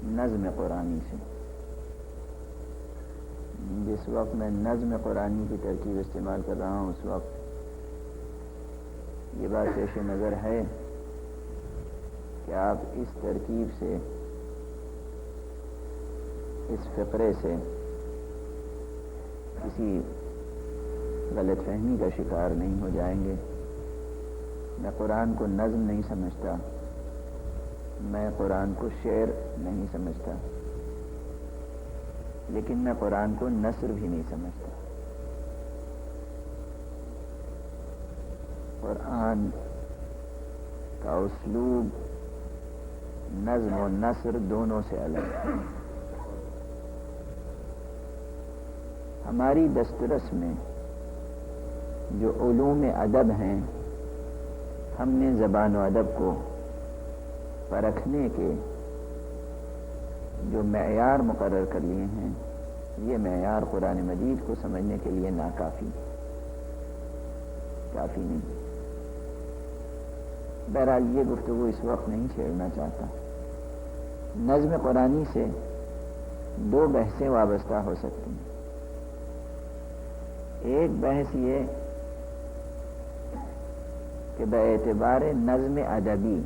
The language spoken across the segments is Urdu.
نظم قرآنی سے. جس وقت میں نظم قرآنی کی ترکیب استعمال کر رہا ہوں اس وقت یہ بات پیش نظر ہے کہ آپ اس ترکیب سے، اس فقرے سے کسی غلط فہمی کا شکار نہیں ہو جائیں گے. میں قرآن کو نظم نہیں سمجھتا، میں قرآن کو شعر نہیں سمجھتا، لیکن میں قرآن کو نثر بھی نہیں سمجھتا. قرآن کا اسلوب نظم و نثر دونوں سے الگ ہے. ہماری دسترس میں جو علوم ادب ہیں، ہم نے زبان و ادب کو پرکھنے کے جو معیار مقرر کر لیے ہیں، یہ معیار قرآن مجید کو سمجھنے کے لیے ناکافی، کافی نہیں. بہرحال یہ گفتگو اس وقت نہیں چھیڑنا چاہتا. نظم قرآنی سے دو بحثیں وابستہ ہو سکتی ہیں. ایک بحث یہ کہ باعتبار نظم ادبی،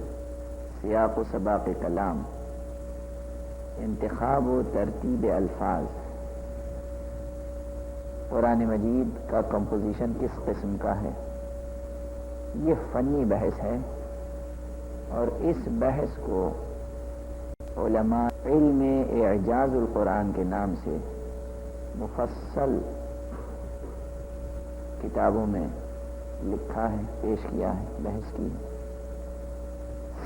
سیاق و سباق کلام، انتخاب و ترتیب الفاظ، قرآن مجید کا کمپوزیشن کس قسم کا ہے، یہ فنی بحث ہے. اور اس بحث کو علماء علم اعجاز القرآن کے نام سے مفصل کتابوں میں لکھا ہے، پیش کیا ہے، بحث کی ہے.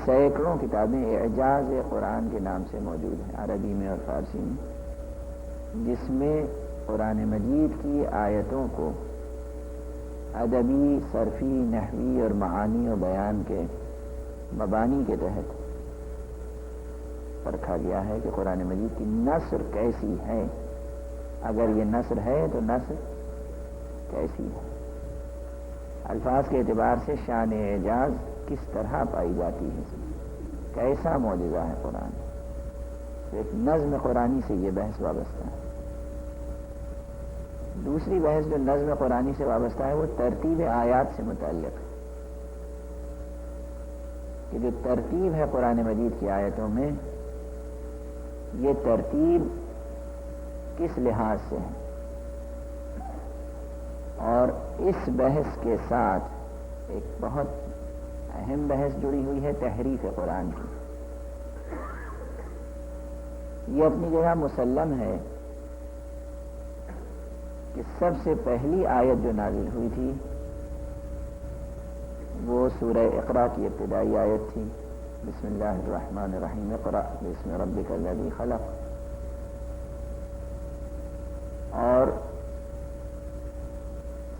سینکڑوں کتابیں اعجاز قرآن کے نام سے موجود ہیں، عربی میں اور فارسی میں، جس میں قرآن مجید کی آیتوں کو ادبی، صرفی، نحوی اور معانی و بیان کے مبانی کے تحت پرکھا گیا ہے کہ قرآن مجید کی نثر کیسی ہے. اگر یہ نثر ہے تو نثر کیسی ہے، الفاظ کے اعتبار سے شان اعجاز کس طرح پائی جاتی ہے، کیسا معجزہ ہے قرآن. ایک نظم قرآنی سے یہ بحث وابستہ ہے. دوسری بحث جو نظم قرآنی سے وابستہ ہے وہ ترتیب آیات سے متعلق ہے کہ جو ترتیب ہے قرآن مجید کی آیتوں میں، یہ ترتیب کس لحاظ سے ہے. اور اس بحث کے ساتھ ایک بہت اہم بحث جڑی ہوئی ہے تحریف قرآن کی. یہ اپنی جگہ مسلم ہے کہ سب سے پہلی آیت جو نازل ہوئی تھی وہ سورہ اقرا کی ابتدائی آیت تھی. بسم اللہ الرحمن الرحیم، اقرأ باسم ربک الذی خلق. اور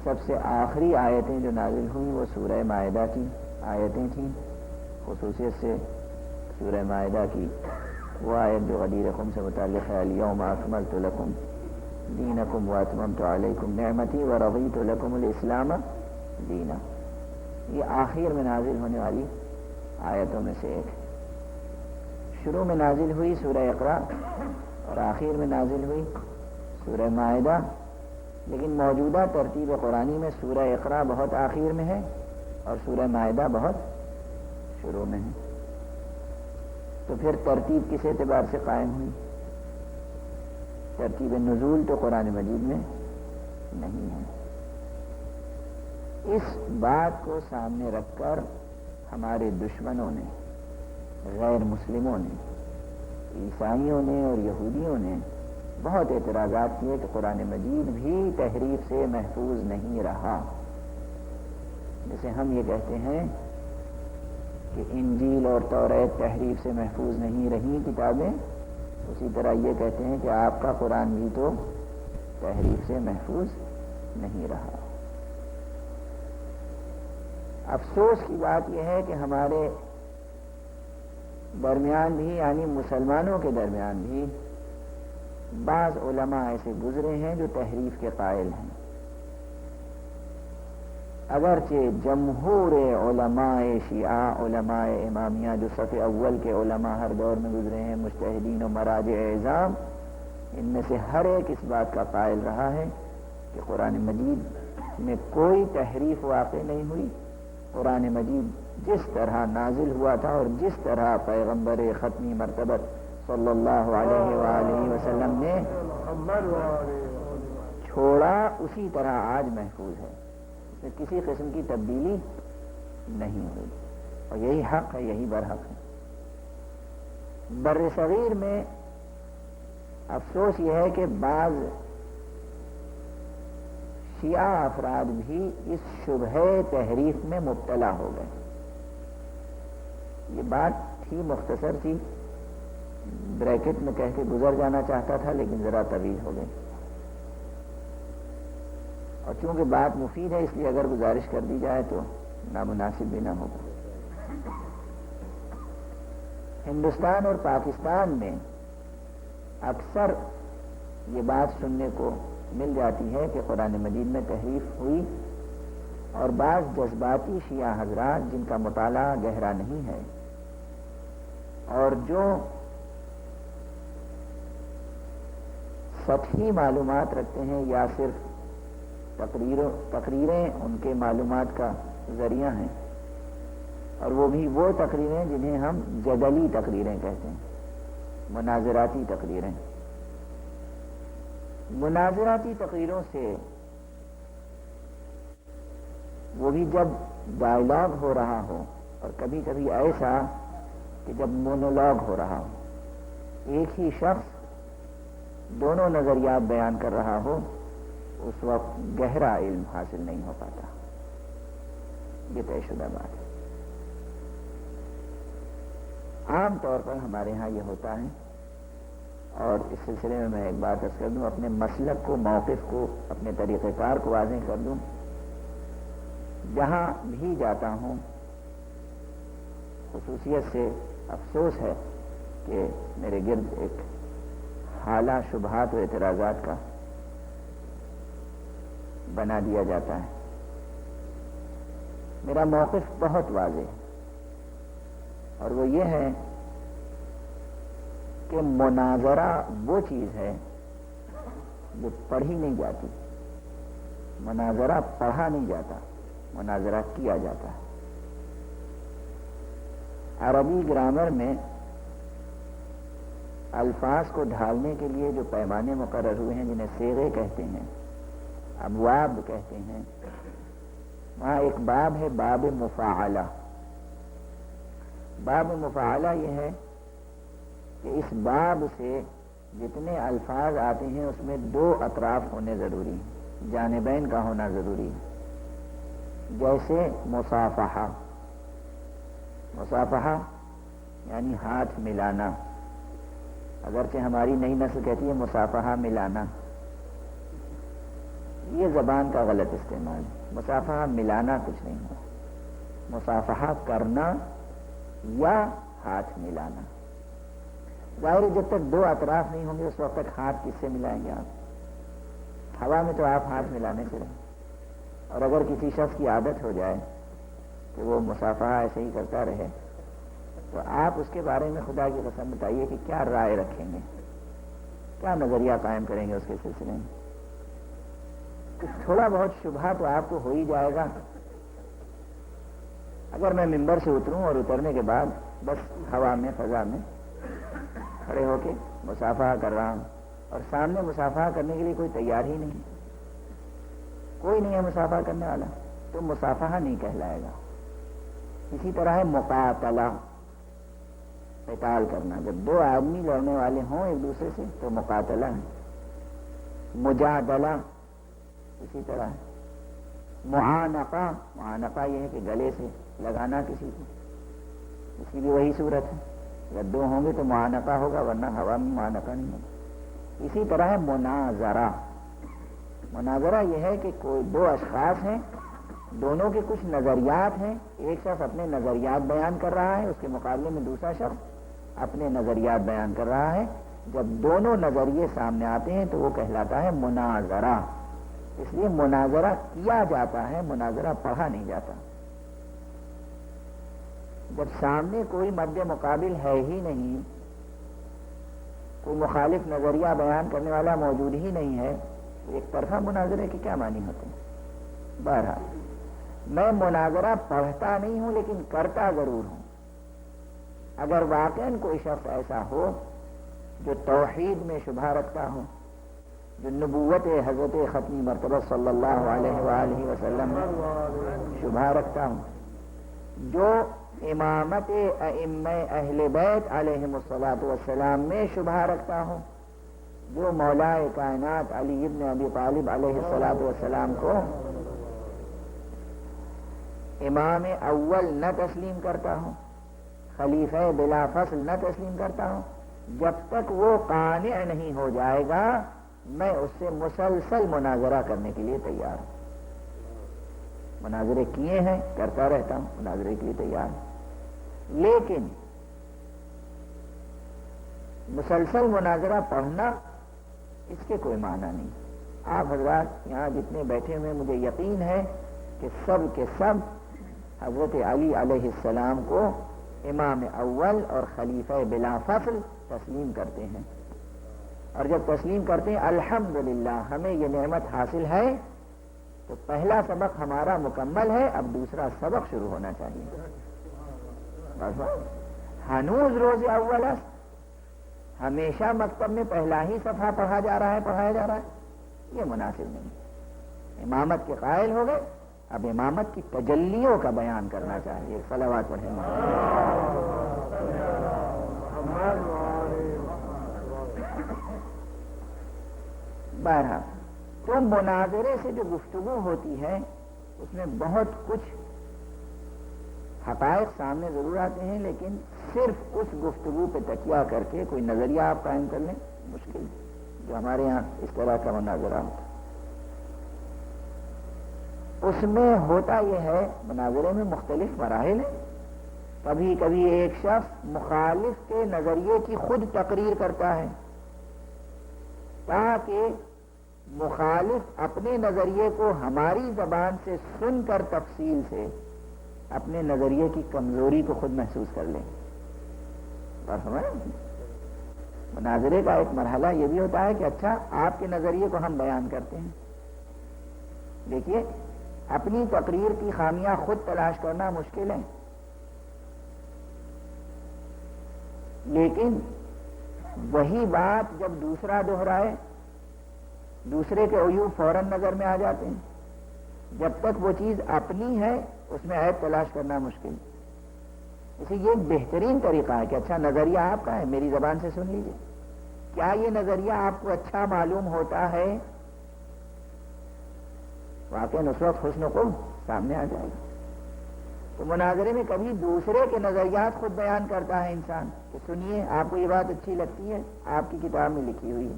سب سے آخری آیتیں جو نازل ہوئیں وہ سورہ مائدہ کی آیتیں تھیں. خصوصیت سے سورہ مائدہ کی وہ آیت جو غدیر خم سے متعلق ہے، الیوم اکملت لکم دینکم واتممت علیکم نعمتی ورضیت لکم الاسلام دینا. یہ آخر میں نازل ہونے والی آیتوں میں سے ایک ہے. شروع میں نازل ہوئی سورہ اقرا اور آخر میں نازل ہوئی سورہ مائدہ، لیکن موجودہ ترتیب قرآنی میں سورہ اقرا بہت آخر میں ہے اور سورہ مائدہ بہت شروع میں ہے. تو پھر ترتیب کس اعتبار سے قائم ہوئی؟ ترتیب نزول تو قرآن مجید میں نہیں ہے. اس بات کو سامنے رکھ کر ہمارے دشمنوں نے، غیر مسلموں نے، عیسائیوں نے اور یہودیوں نے بہت اعتراضات کیے کہ قرآن مجید بھی تحریف سے محفوظ نہیں رہا. جیسے ہم یہ کہتے ہیں کہ انجیل اور توریت تحریف سے محفوظ نہیں رہی کتابیں، اسی طرح یہ کہتے ہیں کہ آپ کا قرآن بھی تو تحریف سے محفوظ نہیں رہا. افسوس کی بات یہ ہے کہ ہمارے درمیان بھی، یعنی مسلمانوں کے درمیان بھی، بعض علماء ایسے گزرے ہیں جو تحریف کے قائل ہیں. اگرچہ جمہور علماء شیعہ، علماء امامیہ جو صف اول کے علماء ہر دور میں گزرے ہیں، مجتہدین و مراجع اعظام، ان میں سے ہر ایک اس بات کا قائل رہا ہے کہ قرآن مجید میں کوئی تحریف واقع نہیں ہوئی. قرآن مجید جس طرح نازل ہوا تھا اور جس طرح پیغمبر ختمی مرتبت صلی اللہ علیہ وآلہ وسلم نے چھوڑا، اسی طرح آج محفوظ ہے. اس میں کسی قسم کی تبدیلی نہیں ہوئی، اور یہی حق ہے، یہی برحق ہے. بر صغیر میں افسوس یہ ہے کہ بعض شیعہ افراد بھی اس شبہ تحریف میں مبتلا ہو گئے. یہ بات تھی مختصر سی، بریکٹ میں کہہ کے گزر جانا چاہتا تھا لیکن ذرا طویل ہو گئی، اور چونکہ بات مفید ہے اس لیے اگر گزارش کر دی جائے تو نامناسب بھی نہ ہوگا. ہندوستان اور پاکستان میں اکثر یہ بات سننے کو مل جاتی ہے کہ قرآن مجید میں تحریف ہوئی، اور بعض جذباتی شیعہ حضرات جن کا مطالعہ گہرا نہیں ہے اور جو سطحی معلومات رکھتے ہیں یا صرف تقریریں ان کے معلومات کا ذریعہ ہیں، اور وہ بھی وہ تقریریں جنہیں ہم جدلی تقریریں کہتے ہیں، مناظراتی تقریریں. مناظراتی تقریروں سے وہ بھی جب ڈائلاگ ہو رہا ہو، اور کبھی کبھی ایسا کہ جب مونولاگ ہو رہا ہو، ایک ہی شخص دونوں نظریات بیان کر رہا ہو، اس وقت گہرا علم حاصل نہیں ہو پاتا. یہ طے شدہ بات ہے. عام طور پر ہمارے ہاں یہ ہوتا ہے، اور اس سلسلے میں ایک بات عرض کر دوں، اپنے مسلک کو، موقف کو، اپنے طریقہ کار کو واضح کر دوں. جہاں بھی جاتا ہوں خصوصیت سے افسوس ہے کہ میرے گرد ایک حالہ شبہات و اعتراضات کا بنا دیا جاتا ہے. میرا موقف بہت واضح ہے، اور وہ یہ ہے کہ مناظرہ وہ چیز ہے جو پڑھی نہیں جاتی. مناظرہ پڑھا نہیں جاتا، مناظرہ کیا جاتا ہے. عربی گرامر میں الفاظ کو ڈھالنے کے لیے جو پیمانے مقرر ہوئے ہیں، جنہیں صیغے کہتے ہیں، ابواب کہتے ہیں، وہاں ایک باب ہے، باب مفاعلہ. باب مفاعلہ یہ ہے کہ اس باب سے جتنے الفاظ آتے ہیں اس میں دو اطراف ہونے ضروری ہیں، جانبین کا ہونا ضروری ہے. جیسے مصافحہ، مصافحہ یعنی ہاتھ ملانا. اگرچہ ہماری نئی نسل کہتی ہے مصافحہ ملانا، یہ زبان کا غلط استعمال ہے. مصافحہ ملانا کچھ نہیں ہے، مصافحہ کرنا یا ہاتھ ملانا. ظاہر ہے جب تک دو اطراف نہیں ہوں گے اس وقت تک ہاتھ کس سے ملائیں گے آپ؟ ہوا میں تو آپ ہاتھ ملانے سے رہیں. اور اگر کسی شخص کی عادت ہو جائے کہ وہ مصافحہ ایسے ہی کرتا رہے تو آپ اس کے بارے میں خدا کی قسم بتائیے کہ کیا رائے رکھیں گے، کیا نظریہ قائم کریں گے اس کے سلسلے میں؟ تھوڑا بہت شبہ تو آپ کو ہو ہی جائے گا. اگر میں ممبر سے اتروں اور اترنے کے بعد بس ہوا میں، فضا میں کھڑے ہو کے مصافحہ کر رہا ہوں، اور سامنے مصافحہ کرنے کے لیے کوئی تیار ہی نہیں، کوئی نہیں ہے مصافحہ کرنے والا، تو مصافحہ نہیں کہلائے گا. اسی طرح ہے مقاتلہ، قتال کرنا. جب دو آدمی لڑنے والے ہوں ایک دوسرے سے تو مقاتلہ ہے. مجادلہ اسی طرح ہے. معانقہ، معانقہ یہ ہے کہ گلے سے لگانا کسی کو، اس کی بھی وہی صورت ہے. اگر دو ہوں گے تو معانقہ ہوگا، ورنہ ہوا میں معانقہ نہیں ہوگا. اسی طرح ہے مناظرہ. مناظرہ یہ ہے کہ کوئی دو اشخاص ہیں، دونوں کے کچھ نظریات ہیں، ایک شخص اپنے نظریات بیان کر رہا ہے، اس کے مقابلے میں دوسرا شخص اپنے نظریات بیان کر رہا ہے. جب دونوں نظریے سامنے آتے ہیں تو وہ کہلاتا ہے مناظرہ. اس لیے مناظرہ کیا جاتا ہے، مناظرہ پڑھا نہیں جاتا۔ جب سامنے کوئی مد مقابل ہے ہی نہیں، کوئی مخالف نظریہ بیان کرنے والا موجود ہی نہیں ہے، تو ایک طرفہ مناظرے کے کیا معنی ہوتے ہیں؟ بہرحال میں مناظرہ پڑھتا نہیں ہوں لیکن کرتا ضرور ہوں۔ اگر واقعاً کوئی شخص ایسا ہو جو توحید میں شبہ رکھتا ہو، جو نبوت حضرت ختمی مرتبہ صلی اللہ علیہ وآلہ وسلم میں شبہ رکھتا ہوں، جو امامت ائمہ اہل بیت علیہم الصلاۃ والسلام میں شبہ رکھتا ہوں، جو مولا کائنات علی ابن ابی طالب علیہ الصلاۃ والسلام کو امام اول نہ تسلیم کرتا ہوں، خلیفہ بلا فصل نہ تسلیم کرتا ہوں، جب تک وہ قانع نہیں ہو جائے گا میں اس سے مسلسل مناظرہ کرنے کے لیے تیار ہوں۔ مناظرے کیے ہیں، کرتا رہتا ہوں، مناظرے کے لیے تیار ہوں، لیکن مسلسل مناظرہ پڑھنا اس کے کوئی معنی نہیں۔ آپ حضرات یہاں جتنے بیٹھے ہوئے مجھے یقین ہے کہ سب کے سب حضرت علی علیہ السلام کو امام اول اور خلیفہ بلا فصل تسلیم کرتے ہیں، اور جب تسلیم کرتے ہیں الحمدللہ ہمیں یہ نعمت حاصل ہے، تو پہلا سبق ہمارا مکمل ہے، اب دوسرا سبق شروع ہونا چاہیے۔ بس ہنوز روز اول است، ہمیشہ مکتب میں پہلا ہی صفحہ پڑھایا جا رہا ہے، یہ مناسب نہیں۔ امامت کے قائل ہو گئے، اب امامت کی تجلیوں کا بیان کرنا چاہیے۔ صلوات پڑھیں۔ بہرحال تو مناظرے سے جو گفتگو ہوتی ہے اس میں بہت کچھ حقائق سامنے ضرور آتے ہیں، لیکن صرف اس گفتگو پہ تکیہ کر کے کوئی نظریہ آپ قائم کر لیں مشکل ہے۔ جو ہمارے یہاں اس طرح کا مناظرہ ہوتا اس میں ہوتا یہ ہے، مناظرے میں مختلف مراحل ہیں۔ کبھی کبھی ایک شخص مخالف کے نظریے کی خود تقریر کرتا ہے تاکہ مخالف اپنے نظریے کو ہماری زبان سے سن کر تفصیل سے اپنے نظریے کی کمزوری کو خود محسوس کر لیں۔ بات سمجھ؟ مناظرے کا ایک مرحلہ یہ بھی ہوتا ہے کہ اچھا آپ کے نظریے کو ہم بیان کرتے ہیں، دیکھیے اپنی تقریر کی خامیاں خود تلاش کرنا مشکل ہے، لیکن وہی بات جب دوسرا دہرائے دوسرے کے عیوب فوراً نظر میں آ جاتے ہیں۔ جب تک وہ چیز اپنی ہے اس میں عیب تلاش کرنا مشکل، اسی یہ ایک بہترین طریقہ ہے کہ اچھا نظریہ آپ کا ہے، میری زبان سے سن لیجیے، کیا یہ نظریہ آپ کو اچھا معلوم ہوتا ہے؟ واقعی اس وقت حسن قلب سامنے آ جائے گا۔ تو مناظرے میں کبھی دوسرے کے نظریات خود بیان کرتا ہے انسان کہ سنیے آپ کو یہ بات اچھی لگتی ہے، آپ کی کتاب میں لکھی ہوئی ہے،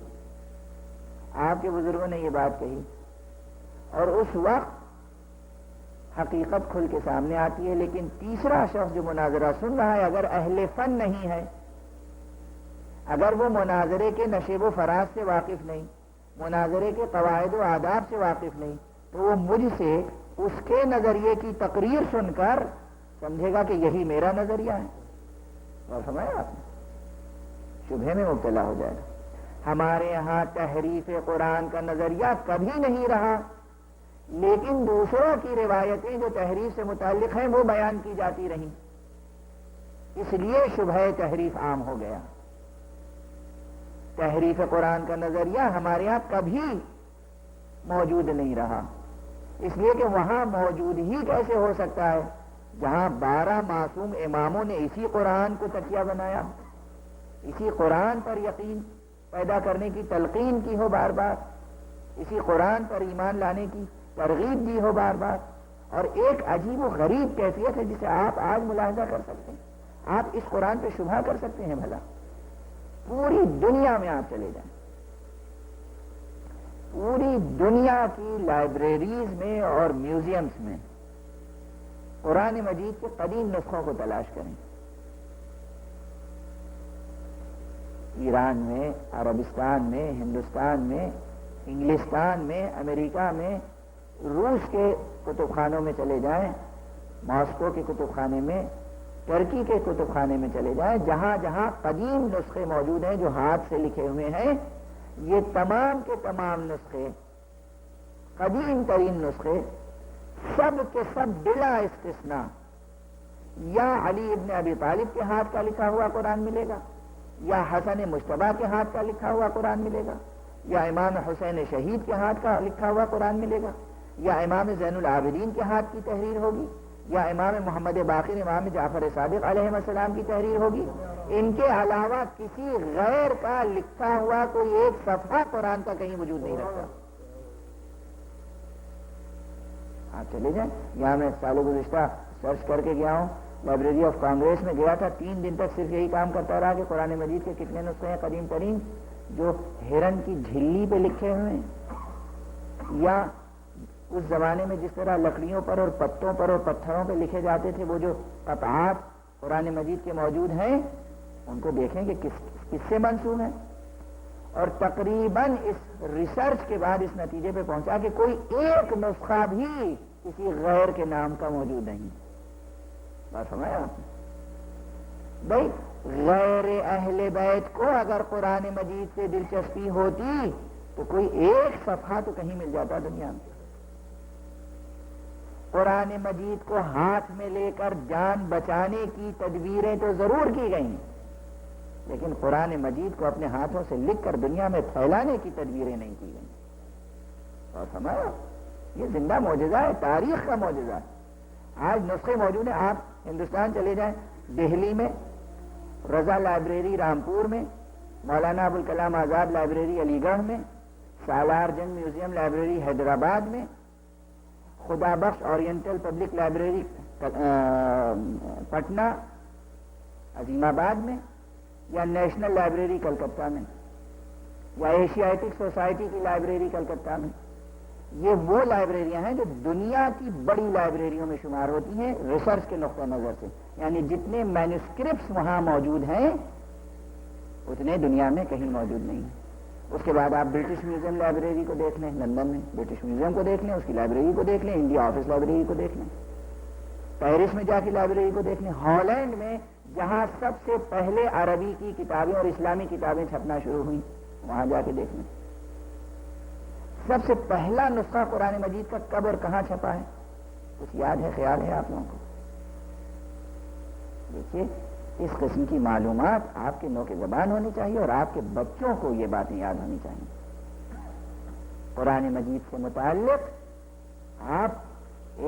آپ کے بزرگوں نے یہ بات کہی، اور اس وقت حقیقت کھل کے سامنے آتی ہے۔ لیکن تیسرا شخص جو مناظرہ سن رہا ہے اگر اہل فن نہیں ہے، اگر وہ مناظرے کے نشیب و فراز سے واقف نہیں، مناظرے کے قواعد و آداب سے واقف نہیں، تو وہ مجھ سے اس کے نظریے کی تقریر سن کر سمجھے گا کہ یہی میرا نظریہ ہے، اور سمجھا آپ نے شبہے میں مبتلا ہو جائے گا۔ ہمارے ہاں تحریف قرآن کا نظریہ کبھی نہیں رہا، لیکن دوسروں کی روایتیں جو تحریف سے متعلق ہیں وہ بیان کی جاتی رہیں، اس لیے شبہ تحریف عام ہو گیا۔ تحریف قرآن کا نظریہ ہمارے یہاں کبھی موجود نہیں رہا، اس لیے کہ وہاں موجود ہی کیسے ہو سکتا ہے جہاں 12 معصوم اماموں نے اسی قرآن کو تکیہ بنایا، اسی قرآن پر یقین پیدا کرنے کی تلقین کی ہو بار بار، اسی قرآن پر ایمان لانے کی ترغیب دی ہو بار بار، اور ایک عجیب و غریب کیفیت ہے جسے آپ آج ملاحظہ کر سکتے ہیں۔ آپ اس قرآن پہ شبہ کر سکتے ہیں بھلا؟ پوری دنیا میں آپ چلے جائیں، پوری دنیا کی لائبریریز میں اور میوزیمز میں قرآن مجید کے قدیم نسخوں کو تلاش کریں، ایران میں، عربستان میں، ہندوستان میں انگلستان میں، امریکہ میں، روس کے کتب خانوں میں چلے جائیں، ماسکو کے کتب خانے میں، ترکی کے کتب خانے میں چلے جائیں، جہاں جہاں قدیم نسخے موجود ہیں جو ہاتھ سے لکھے ہوئے ہیں، یہ تمام کے تمام نسخے، قدیم ترین نسخے، سب کے سب بلا استثناء یا علی ابن ابی طالب کے ہاتھ کا لکھا ہوا قرآن ملے گا، یا حسن مجتبیٰ کے ہاتھ کا لکھا ہوا قرآن ملے گا، یا امام حسین شہید کے ہاتھ کا لکھا ہوا قرآن ملے گا، یا امام زین العابدین کے ہاتھ کی تحریر ہوگی، یا امام محمد باقر، امام جعفر صادق علیہ السلام کی تحریر ہوگی۔ ان کے علاوہ کسی غیر کا لکھا ہوا کوئی ایک صفحہ قرآن کا کہیں وجود نہیں رکھتا۔ آپ چلے جائیں، یہاں میں سال گزشتہ سرچ کر کے گیا ہوں، لائبریری آف کانگریس میں گیا تھا، 3 دن تک صرف یہی کام کرتا رہا کہ قرآن مجید کے کتنے نسخے ہیں قدیم ترین جو ہرن کی جھلی پہ لکھے ہوئے ہیں، یا اس زمانے میں جس طرح لکڑیوں پر اور پتوں پر اور پتھروں پہ لکھے جاتے تھے وہ جو قطعات قرآن مجید کے موجود ہیں، ان کو دیکھیں کہ کس سے منسوب ہیں، اور تقریباً اس ریسرچ کے بعد اس نتیجے پہ پہنچا کہ کوئی ایک نسخہ بھی کسی غیر کے نام کا موجود نہیں۔ بات سمجھا آپ نے؟ بھائی غیر اہل بیت کو اگر قرآن مجید سے دلچسپی ہوتی تو کوئی ایک صفحہ تو کہیں مل جاتا دنیا میں۔ قرآن مجید کو ہاتھ میں لے کر جان بچانے کی تدبیریں تو ضرور کی گئیں، لیکن قرآن مجید کو اپنے ہاتھوں سے لکھ کر دنیا میں پھیلانے کی تدبیریں نہیں کی گئیں۔ اور سمجھا، یہ زندہ معجزہ ہے، تاریخ کا معجزہ ہے۔ آج نسخے موجود ہیں، آپ ہندوستان چلے جائیں، دہلی میں رضا لائبریری رامپور میں، مولانا ابوالکلام آزاد لائبریری علی گڑھ میں، سالار جنگ میوزیم لائبریری حیدرآباد میں، خدا بخش اورینٹل پبلک لائبریری پٹنہ عظیم آباد میں، یا نیشنل لائبریری کلکتہ میں، یا ایشیاٹک سوسائٹی کی لائبریری کلکتہ میں، یہ وہ لائبریریاں ہیں جو دنیا کی بڑی لائبریریوں میں شمار ہوتی ہیں ریسرچ کے نقطہ نظر سے، یعنی جتنے مینوسکرپٹس وہاں موجود ہیں اتنے دنیا میں کہیں موجود نہیں ہیں۔ اس کے بعد آپ برٹش میوزیم لائبریری کو دیکھ لیں، لندن میں برٹش میوزیم کو دیکھ لیں، اس کی لائبریری کو دیکھ لیں، انڈیا آفس لائبریری کو دیکھ لیں، پیرس میں جا کے لائبریری کو دیکھ لیں، ہالینڈ میں جہاں سب سے پہلے عربی کی کتابیں اور اسلامی کتابیں چھپنا شروع ہوئیں وہاں جا کے دیکھ لیں۔ سب سے پہلا نسخہ قرآن مجید کا کب اور کہاں چھپا ہے کچھ یاد ہے، خیال ہے آپ لوگوں کو؟ دیکھیے، اس قسم کی معلومات آپ کے نوک زبان ہونی چاہیے اور آپ کے بچوں کو یہ باتیں یاد ہونی چاہیے۔ قرآن مجید سے متعلق آپ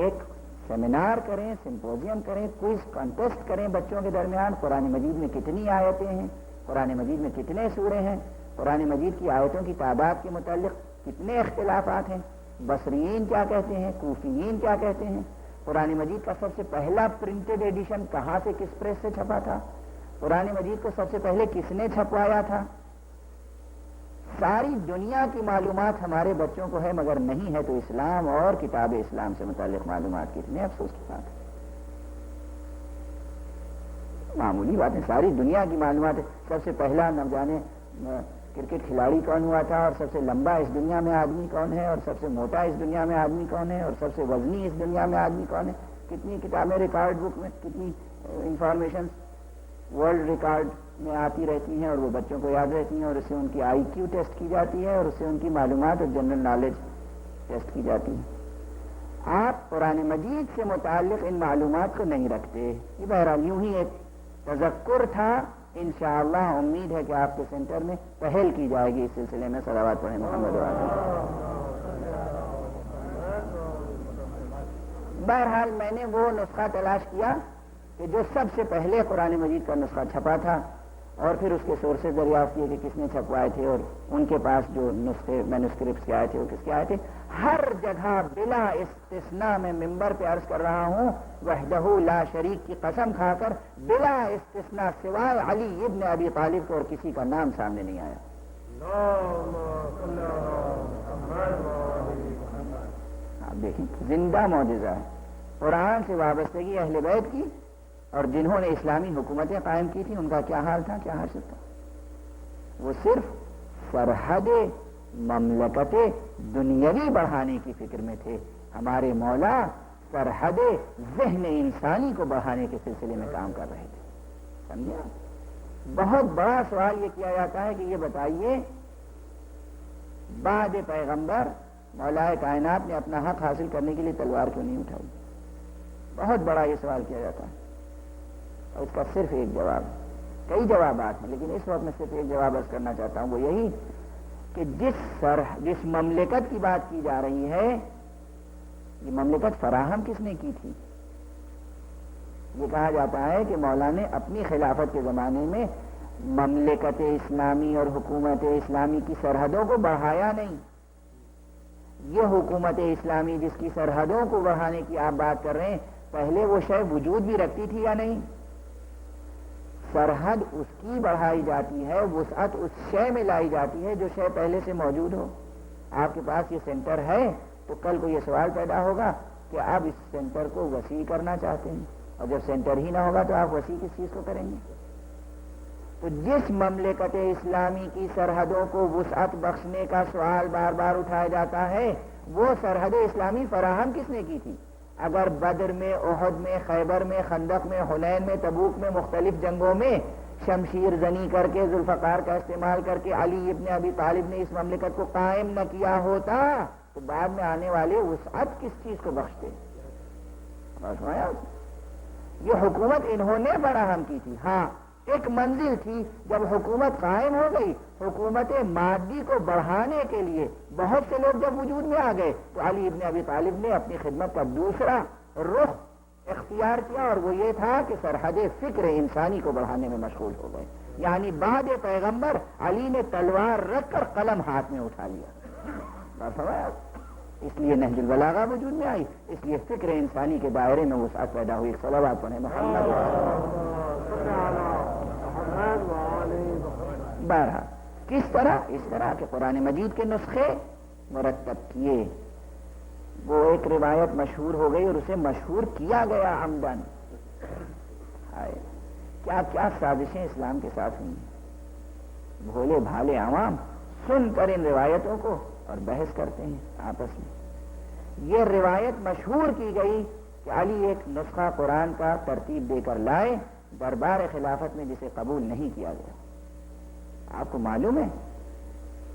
ایک سیمینار کریں، سمپوزیم کریں، کوئز کانٹیسٹ کریں بچوں کے درمیان، قرآن مجید میں کتنی آیتیں ہیں، قرآن مجید میں کتنے سورے ہیں، قرآن مجید کی آیتوں کی تعداد کے متعلق کتنے اختلافات ہیں، بصریین کیا کہتے ہیں، کوفیین کیا کہتے ہیں، قرآن مجید کا سب سے پہلا پرنٹڈ ایڈیشن کہاں سے کس پریس سے چھپا تھا، قرآن مجید کو سب سے پہلے کس نے چھپوایا تھا، ساری دنیا کی معلومات ہمارے بچوں کو ہے مگر نہیں ہے تو اسلام اور کتاب اسلام سے متعلق معلومات کتنے افسوس کی بات ہے۔ معمولی بات ہے، ساری دنیا کی معلومات ہے۔ سب سے پہلا نہ جانے کرکٹ کھلاڑی کون ہوا تھا، اور سب سے لمبا اس دنیا میں آدمی کون ہے، اور سب سے موٹا اس دنیا میں آدمی کون ہے، اور سب سے وزنی اس دنیا میں آدمی کون ہے، کتنی کتابیں ریکارڈ بک میں، کتنی انفارمیشن ورلڈ ریکارڈ میں آتی رہتی ہیں اور وہ بچوں کو یاد رہتی ہیں، اور اس سے ان کی آئی کیو ٹیسٹ کی جاتی ہے، اور اس سے ان کی معلومات اور جنرل نالج ٹیسٹ کی جاتی ہے۔ آپ قرآن مجید سے متعلق ان معلومات کو نہیں رکھتے۔ یہ بہرحال یوں ہی ایک تذکر تھا، انشاءاللہ امید ہے کہ آپ کے سینٹر میں پہل کی جائے گی اس سلسلے میں۔ صلوات پڑھیں محمد وعلیہ۔ بہرحال میں نے وہ نسخہ تلاش کیا کہ جو سب سے پہلے قرآن مجید کا نسخہ چھپا تھا، اور پھر اس کے سورسز دریافت کیے کہ کس نے چھپوائے تھے اور ان کے پاس جو نسخے مینوسکرپٹس کے آئے تھے وہ کس کے آئے تھے۔ ہر جگہ بلا استثناء میں ممبر پہ عرض کر رہا ہوں، وحدہ لا شریک کی قسم کھا کر بلا استثناء سوائے علی ابن ابی طالب کو اور کسی کا نام سامنے نہیں آیا۔ آپ دیکھیں، زندہ معجزہ ہے۔ قرآن سے وابستگی اہل بیت کی اور جنہوں نے اسلامی حکومتیں قائم کی تھیں ان کا کیا حال تھا، کیا حاصل تھا؟ وہ صرف سرحد مملکت دنیاوی بڑھانے کی فکر میں تھے. ہمارے مولا سرحد ذہن انسانی کو بڑھانے کے سلسلے میں کام کر رہے تھے. سمجھا؟ بہت بڑا سوال یہ کیا جاتا ہے کہ یہ بتائیے بعد پیغمبر مولا کائنات نے اپنا حق حاصل کرنے کے لیے تلوار کیوں نہیں اٹھائی؟ بہت بڑا یہ سوال کیا جاتا ہے اور اس کا صرف ایک جواب، کئی جوابات ہیں لیکن اس وقت میں صرف ایک جواب عرض کرنا چاہتا ہوں، وہ یہی کہ جس مملکت کی بات کی جا رہی ہے یہ مملکت فراہم کس نے کی تھی؟ یہ کہا جاتا ہے کہ مولا نے اپنی خلافت کے زمانے میں مملکت اسلامی اور حکومت اسلامی کی سرحدوں کو بڑھایا نہیں. یہ حکومت اسلامی جس کی سرحدوں کو بڑھانے کی آپ بات کر رہے ہیں، پہلے وہ شے وجود بھی رکھتی تھی یا نہیں؟ سرحد اس کی بڑھائی جاتی ہے، وسعت اس شے میں لائی جاتی ہے جو شے پہلے سے موجود ہو. آپ کے پاس یہ سینٹر ہے تو کل کو یہ سوال پیدا ہوگا کہ آپ اس سینٹر کو وسیع کرنا چاہتے ہیں، اور جب سینٹر ہی نہ ہوگا تو آپ وسیع کس چیز کو کریں گے؟ تو جس مملکت اسلامی کی سرحدوں کو وسعت بخشنے کا سوال بار بار اٹھایا جاتا ہے، وہ سرحد اسلامی فراہم کس نے کی تھی؟ اگر بدر میں، احد میں، خیبر میں، خندق میں، حنین میں، تبوک میں، مختلف جنگوں میں شمشیر زنی کر کے، ذوالفقار کا استعمال کر کے علی ابن ابی طالب نے اس مملکت کو قائم نہ کیا ہوتا تو بعد میں آنے والے وسعت کس چیز کو بخشتے؟ یہ حکومت انہوں نے فراہم کی تھی. ہاں ایک منزل تھی، جب حکومت قائم ہو گئی، حکومت مادی کو بڑھانے کے لیے بہت سے لوگ جب وجود میں آ گئے تو علی ابن ابی طالب نے اپنی خدمت کا دوسرا رخ اختیار کیا، اور وہ یہ تھا کہ سرحد فکر انسانی کو بڑھانے میں مشغول ہو گئے. یعنی بعد پیغمبر علی نے تلوار رکھ کر قلم ہاتھ میں اٹھا لیا. اس لیے نہج البلاغہ وجود میں آئی، اس لیے فکر انسانی کے دائرے میں وسعت پیدا ہوئی. صلوات پڑھیں محمد. بارہ کس طرح؟ اس طرح کہ قرآن مجید کے نسخے مرتب کیے. وہ ایک روایت مشہور ہو گئی اور اسے مشہور کیا گیا عمدن. کیا کیا سازشیں اسلام کے ساتھ ہوئی. بھولے بھالے عوام سن کر ان روایتوں کو اور بحث کرتے ہیں آپس میں. یہ روایت مشہور کی گئی کہ علی ایک نسخہ قرآن کا ترتیب دے کر لائے دربار خلافت میں، جسے قبول نہیں کیا گیا. آپ کو معلوم ہے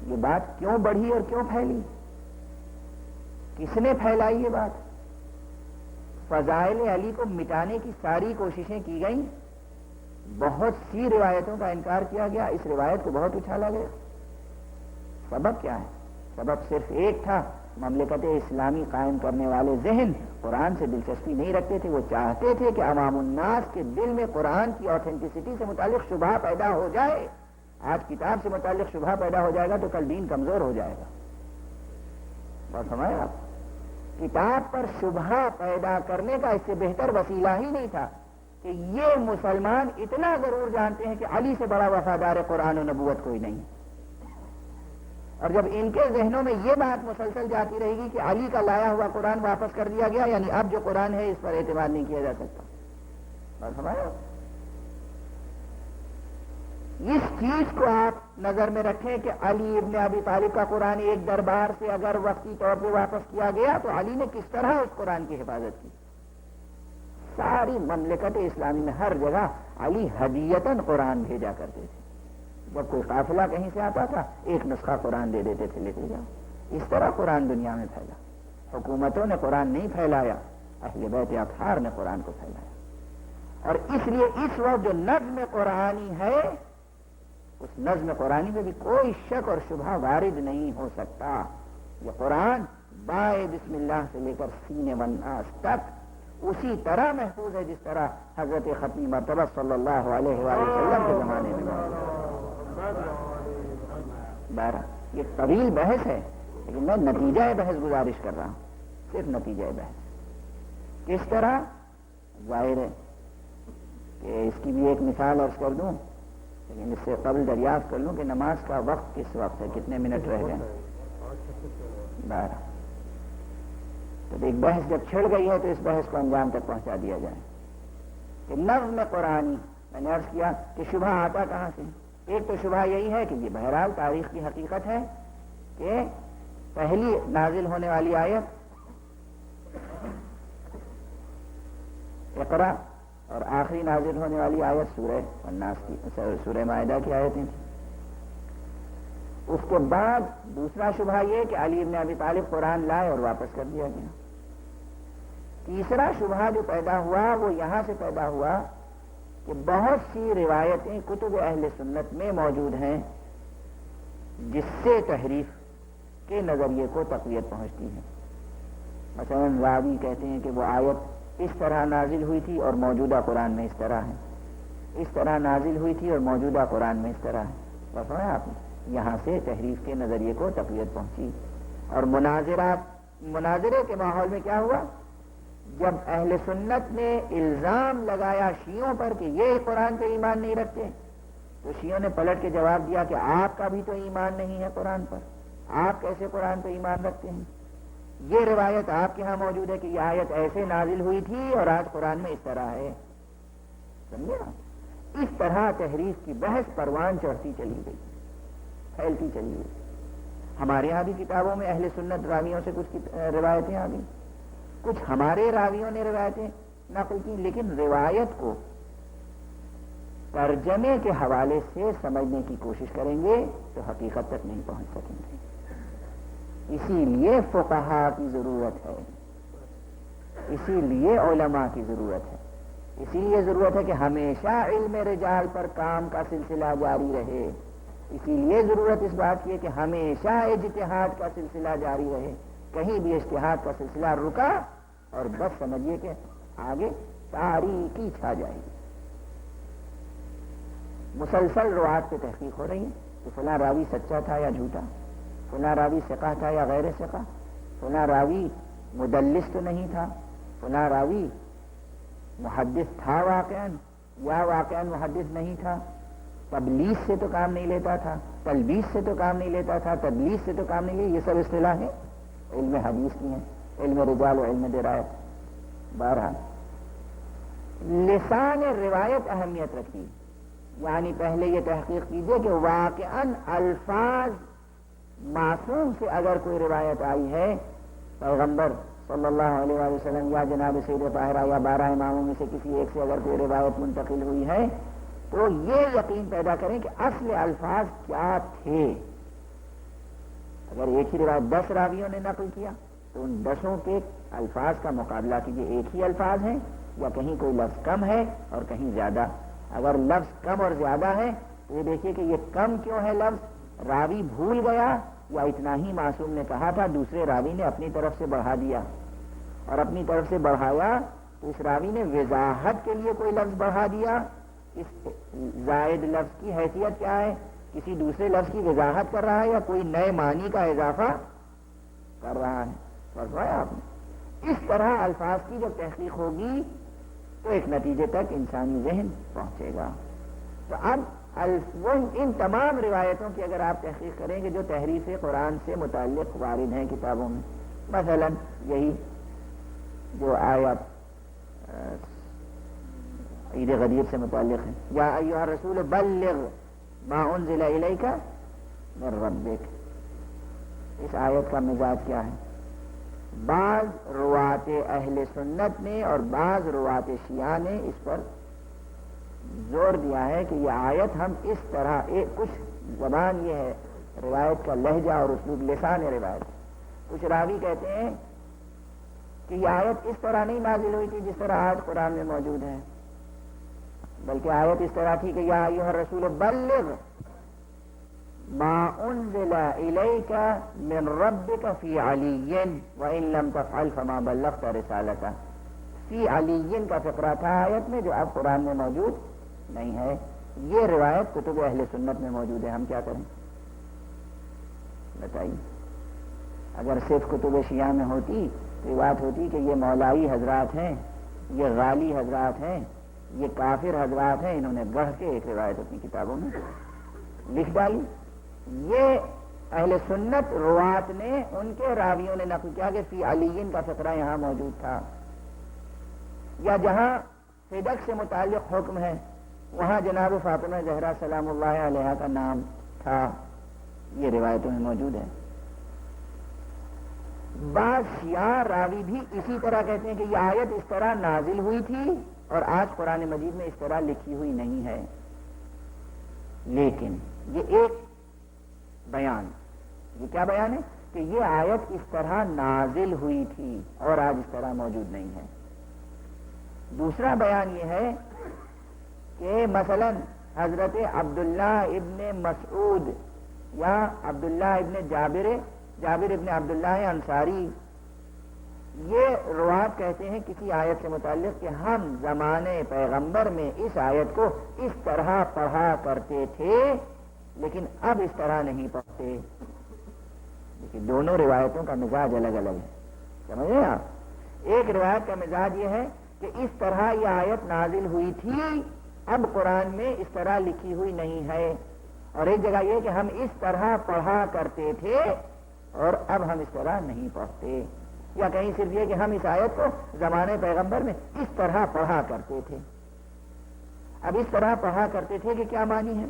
یہ بات کیوں بڑھی اور کیوں پھیلی؟ کس نے پھیلائی یہ بات؟ فضائل علی کو مٹانے کی ساری کوششیں کی گئیں، بہت سی روایتوں کا انکار کیا گیا، اس روایت کو بہت اچھالا گیا. سبب کیا ہے؟ سبب صرف ایک تھا، مملکت اسلامی قائم کرنے والے ذہن قرآن سے دلچسپی نہیں رکھتے تھے. وہ چاہتے تھے کہ عوام الناس کے دل میں قرآن کی اوتھینٹسٹی سے متعلق شبہ پیدا ہو جائے. آج کتاب سے متعلق شبہ پیدا ہو جائے گا تو کل دین کمزور ہو جائے گا. اور سمجھے آپ، کتاب پر شبہ پیدا کرنے کا اس سے بہتر وسیلہ ہی نہیں تھا کہ یہ مسلمان اتنا ضرور جانتے ہیں کہ علی سے بڑا وفادار قرآن و نبوت کوئی نہیں. اور جب ان کے ذہنوں میں یہ بات مسلسل جاتی رہے گی کہ علی کا لایا ہوا قرآن واپس کر دیا گیا، یعنی اب جو قرآن ہے اس پر اعتماد نہیں کیا جا سکتا. بات سمجھے؟ اس چیز کو آپ نظر میں رکھیں کہ علی ابن ابی طالب کا قرآن ایک دربار سے اگر وقتی طور پہ واپس کیا گیا تو علی نے کس طرح اس قرآن کی حفاظت کی. ساری مملکت اسلامی میں ہر جگہ علی ہدیتاً قرآن بھیجا کرتے تھے. جب کوئی قافلہ کہیں سے آتا تھا ایک نسخہ قرآن دے دیتے تھے، لے کے جاؤ. اس طرح قرآن دنیا میں پھیلا. حکومتوں نے قرآن نہیں پھیلایا، اہل بیت اطہار نے قرآن کو پھیلایا. اور اس لیے اس وقت جو نظم قرآنی ہے اس نظم قرآنی میں بھی کوئی شک اور شبہ وارد نہیں ہو سکتا. یہ قرآن بائے بسم اللہ سے لے کر سینے والناس تک اسی طرح محفوظ ہے جس طرح حضرت ختمی مرتبہ صلی اللہ علیہ وآلہ وسلم کے زمانے میں. 12 یہ طویل بحث ہے لیکن میں نتیجہ بحث گزارش کر رہا ہوں، صرف نتیجہ بحث. کس طرح؟ ظاہر ہے کہ اس کی بھی ایک مثال عرض کر دوں، لیکن اس سے قبل دریافت کر لوں کہ نماز کا وقت کس وقت ہے، کتنے منٹ رہ گئے؟ 12. تو ایک بحث جب چھڑ گئی ہے تو اس بحث کو انجام تک پہنچا دیا جائے کہ نظم قرآنی. میں نے عرض کیا کہ شبہ آتا کہاں سے؟ ایک تو شبہ یہی ہے کہ یہ بہرحال تاریخ کی حقیقت ہے کہ پہلی نازل ہونے والی آیت اقرا اور آخری نازل ہونے والی آیت سورہ الناس کی، سورہ مائدہ کی آیتیں تھیں۔ اس کے بعد دوسرا شبہ یہ کہ علی بن ابی طالب قرآن لائے اور واپس کر دیا گیا۔ تیسرا شبہ جو پیدا ہوا وہ یہاں سے پیدا ہوا کہ بہت سی روایتیں کتب اہل سنت میں موجود ہیں جس سے تحریف کے نظریے کو تقویت پہنچتی ہے۔ مثلا راوی کہتے ہیں کہ وہ آیت اس طرح نازل ہوئی تھی اور موجودہ قرآن میں اس طرح ہے، اس طرح نازل ہوئی تھی اور موجودہ قرآن میں اس طرح ہے۔ بتائیں آپ نے یہاں سے تحریف کے نظریے کو تقویت پہنچی۔ اور مناظرے کے ماحول میں کیا ہوا؟ جب اہل سنت نے الزام لگایا شیعوں پر کہ یہ قرآن پہ ایمان نہیں رکھتے، تو شیعوں نے پلٹ کے جواب دیا کہ آپ کا بھی تو ایمان نہیں ہے قرآن پر، آپ کیسے قرآن پہ ایمان رکھتے ہیں؟ یہ روایت آپ کے ہاں موجود ہے کہ یہ آیت ایسے نازل ہوئی تھی اور آج قرآن میں اس طرح ہے۔ سمجھے نا؟ اس طرح تحریف کی بحث پروان چڑھتی چلی گئی، پھیلتی چلی گئی۔ ہمارے یہاں بھی کتابوں میں اہل سنت راویوں سے کچھ روایتیں آ گئی، کچھ ہمارے راویوں نے روایتیں نقل کی، لیکن روایت کو ترجمے کے حوالے سے سمجھنے کی کوشش کریں گے تو حقیقت تک نہیں پہنچ سکیں گے۔ اسی لیے فقہا کی ضرورت ہے، اسی لیے علماء کی ضرورت ہے، اسی لیے ضرورت ہے کہ ہمیشہ علم رجال پر کام کا سلسلہ جاری رہے، اسی لیے ضرورت اس بات کی ہے کہ ہمیشہ اجتہاد کا سلسلہ جاری رہے۔ کہیں بھی اجتہاد کا سلسلہ رکا اور بس سمجھیے کہ آگے تاریکی چھا جائے گی۔ مسلسل روایت پہ تحقیق ہو رہی ہے کہ فلاں راوی سچا تھا یا جھوٹا، فلاں راوی ثقہ تھا یا غیر ثقہ، فلاں راوی مدلس تو نہیں تھا، فلاں راوی محدث تھا واقعاً یا واقعاً محدث نہیں تھا، تبلیغ سے تو کام نہیں لیتا تھا، تلبیس سے تو کام نہیں لیتا تھا، تدلیس سے تو کام نہیں لیا۔ یہ سب اصطلاح ہے علم حدیث کی ہیں، علم رجال و علم درایت۔ بہرحال لسان روایت اہمیت رکھی، یعنی پہلے یہ تحقیق کیجئے کہ واقعاً الفاظ معصوم سے اگر کوئی روایت آئی ہے، پیغمبر صلی اللہ علیہ وآلہ وسلم یا جناب سید طاہرہ یا 12 اماموں میں سے کسی ایک سے اگر کوئی روایت منتقل ہوئی ہے تو یہ یقین پیدا کریں کہ اصل الفاظ کیا تھے۔ اگر ایک ہی روایت 10 راویوں نے نقل کیا تو ان 10 کے الفاظ کا مقابلہ کیجئے، ایک ہی الفاظ ہیں یا کہیں کوئی لفظ کم ہے اور کہیں زیادہ۔ اگر لفظ کم اور زیادہ ہے تو یہ دیکھیے کہ یہ کم کیوں ہے لفظ، راوی بھول گیا یا اتنا ہی معصوم نے کہا تھا، دوسرے راوی نے اپنی طرف سے بڑھا دیا، اور اپنی طرف سے بڑھایا تو اس راوی نے وضاحت کے لیے کوئی لفظ بڑھا دیا۔ اس زائد لفظ کی حیثیت کیا ہے؟ کسی دوسرے لفظ کی وضاحت کر رہا ہے یا کوئی نئے معنی کا اضافہ کر رہا ہے؟ فرمایا آپ نے اس طرح الفاظ کی جب تحقیق ہوگی تو ایک نتیجے تک انسانی ذہن پہنچے گا۔ تو اب ان تمام روایتوں کی اگر آپ تحقیق کریں گے جو تحریف قرآن سے متعلق وارد ہیں کتابوں میں، مثلا یہی جو آیات عید غدیر سے متعلق ہے، یا ایھا الرسول بلغ ما انزل الیک من ربک، اس آیت کا مزاج کیا ہے؟ بعض روات اہل سنت نے اور بعض روات شیعہ نے اس پر زور دیا ہے کہ یہ آیت ہم اس طرح کچھ زبان یہ ہے روایت کا لہجہ اور اسلوب لسان روایت، کچھ راوی کہتے ہیں کہ یہ آیت اس طرح نہیں نازل ہوئی تھی جس طرح آج قرآن میں موجود ہے، بلکہ آیت اس طرح تھی کہ یا ایھا الرسول بلغ ما انزل الیک من ربک فی علی وان لم تفعل فما بلغت رسالتہ۔ فی علی کا فقرہ تھا آیت میں جو اب قرآن میں موجود نہیں ہے۔ یہ روایت کتب اہل سنت میں موجود ہے، ہم کیا کریں بتائیے؟ اگر صرف کتب شیعہ میں ہوتی تو یہ بات ہوتی کہ یہ مولائی حضرات ہیں، یہ غالی حضرات ہیں، یہ کافر حضرات ہیں، انہوں نے گڑھ کے ایک روایت اپنی کتابوں میں لکھ ڈالی۔ یہ اہل سنت روات نے ان کے راویوں نے نقل کیا کہ فی علیین کا فقرہ یہاں موجود تھا، یا جہاں صدق سے متعلق حکم ہے وہاں جناب فاطمہ زہرا سلام اللہ علیہا کا نام تھا، یہ روایتوں میں موجود ہے۔ بعض شیعہ راوی بھی اسی طرح کہتے ہیں کہ یہ آیت اس طرح نازل ہوئی تھی اور آج قرآن مجید میں اس طرح لکھی ہوئی نہیں ہے، لیکن یہ ایک بیان، یہ کیا بیان ہے کہ یہ آیت اس طرح نازل ہوئی تھی اور آج اس طرح موجود نہیں ہے۔ دوسرا بیان یہ ہے کہ مثلا حضرت عبداللہ ابن مسعود یا عبداللہ ابن جابر ابن عبداللہ انصاری، یہ روات کہتے ہیں کسی آیت سے متعلق کہ ہم زمانے پیغمبر میں اس آیت کو اس طرح پڑھا کرتے تھے لیکن اب اس طرح نہیں پڑھتے۔ لیکن دونوں روایتوں کا مزاج الگ الگ ہے، سمجھے آپ؟ ایک روایت کا مزاج یہ ہے کہ اس طرح یہ آیت نازل ہوئی تھی، اب قرآن میں اس طرح لکھی ہوئی نہیں ہے، اور ایک جگہ یہ کہ ہم اس طرح پڑھا کرتے تھے اور اب ہم اس طرح نہیں پڑھتے، یا کہیں صرف یہ کہ ہم اس آیت کو زمانے پیغمبر میں اس طرح پڑھا کرتے تھے۔ اب اس طرح پڑھا کرتے تھے کہ کیا معنی ہے؟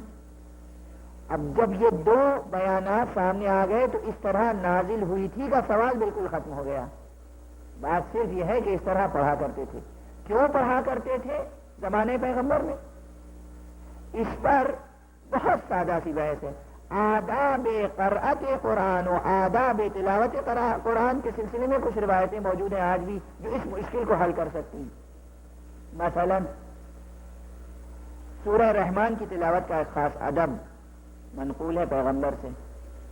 اب جب یہ دو بیانات سامنے آ گئے تو اس طرح نازل ہوئی تھی کا سوال بالکل ختم ہو گیا۔ بات صرف یہ ہے کہ اس طرح پڑھا کرتے تھے۔ کیوں پڑھا کرتے تھے زمانے پیغمبر میں؟ اس پر بہت سادہ سی بحث ہے۔ آداب قرأت قرآن و آداب تلاوت قرآن کے سلسلے میں کچھ روایتیں موجود ہیں آج بھی جو اس مشکل کو حل کر سکتی ہیں۔ مثلا سورہ رحمان کی تلاوت کا ایک خاص ادب منقول ہے پیغمبر سے۔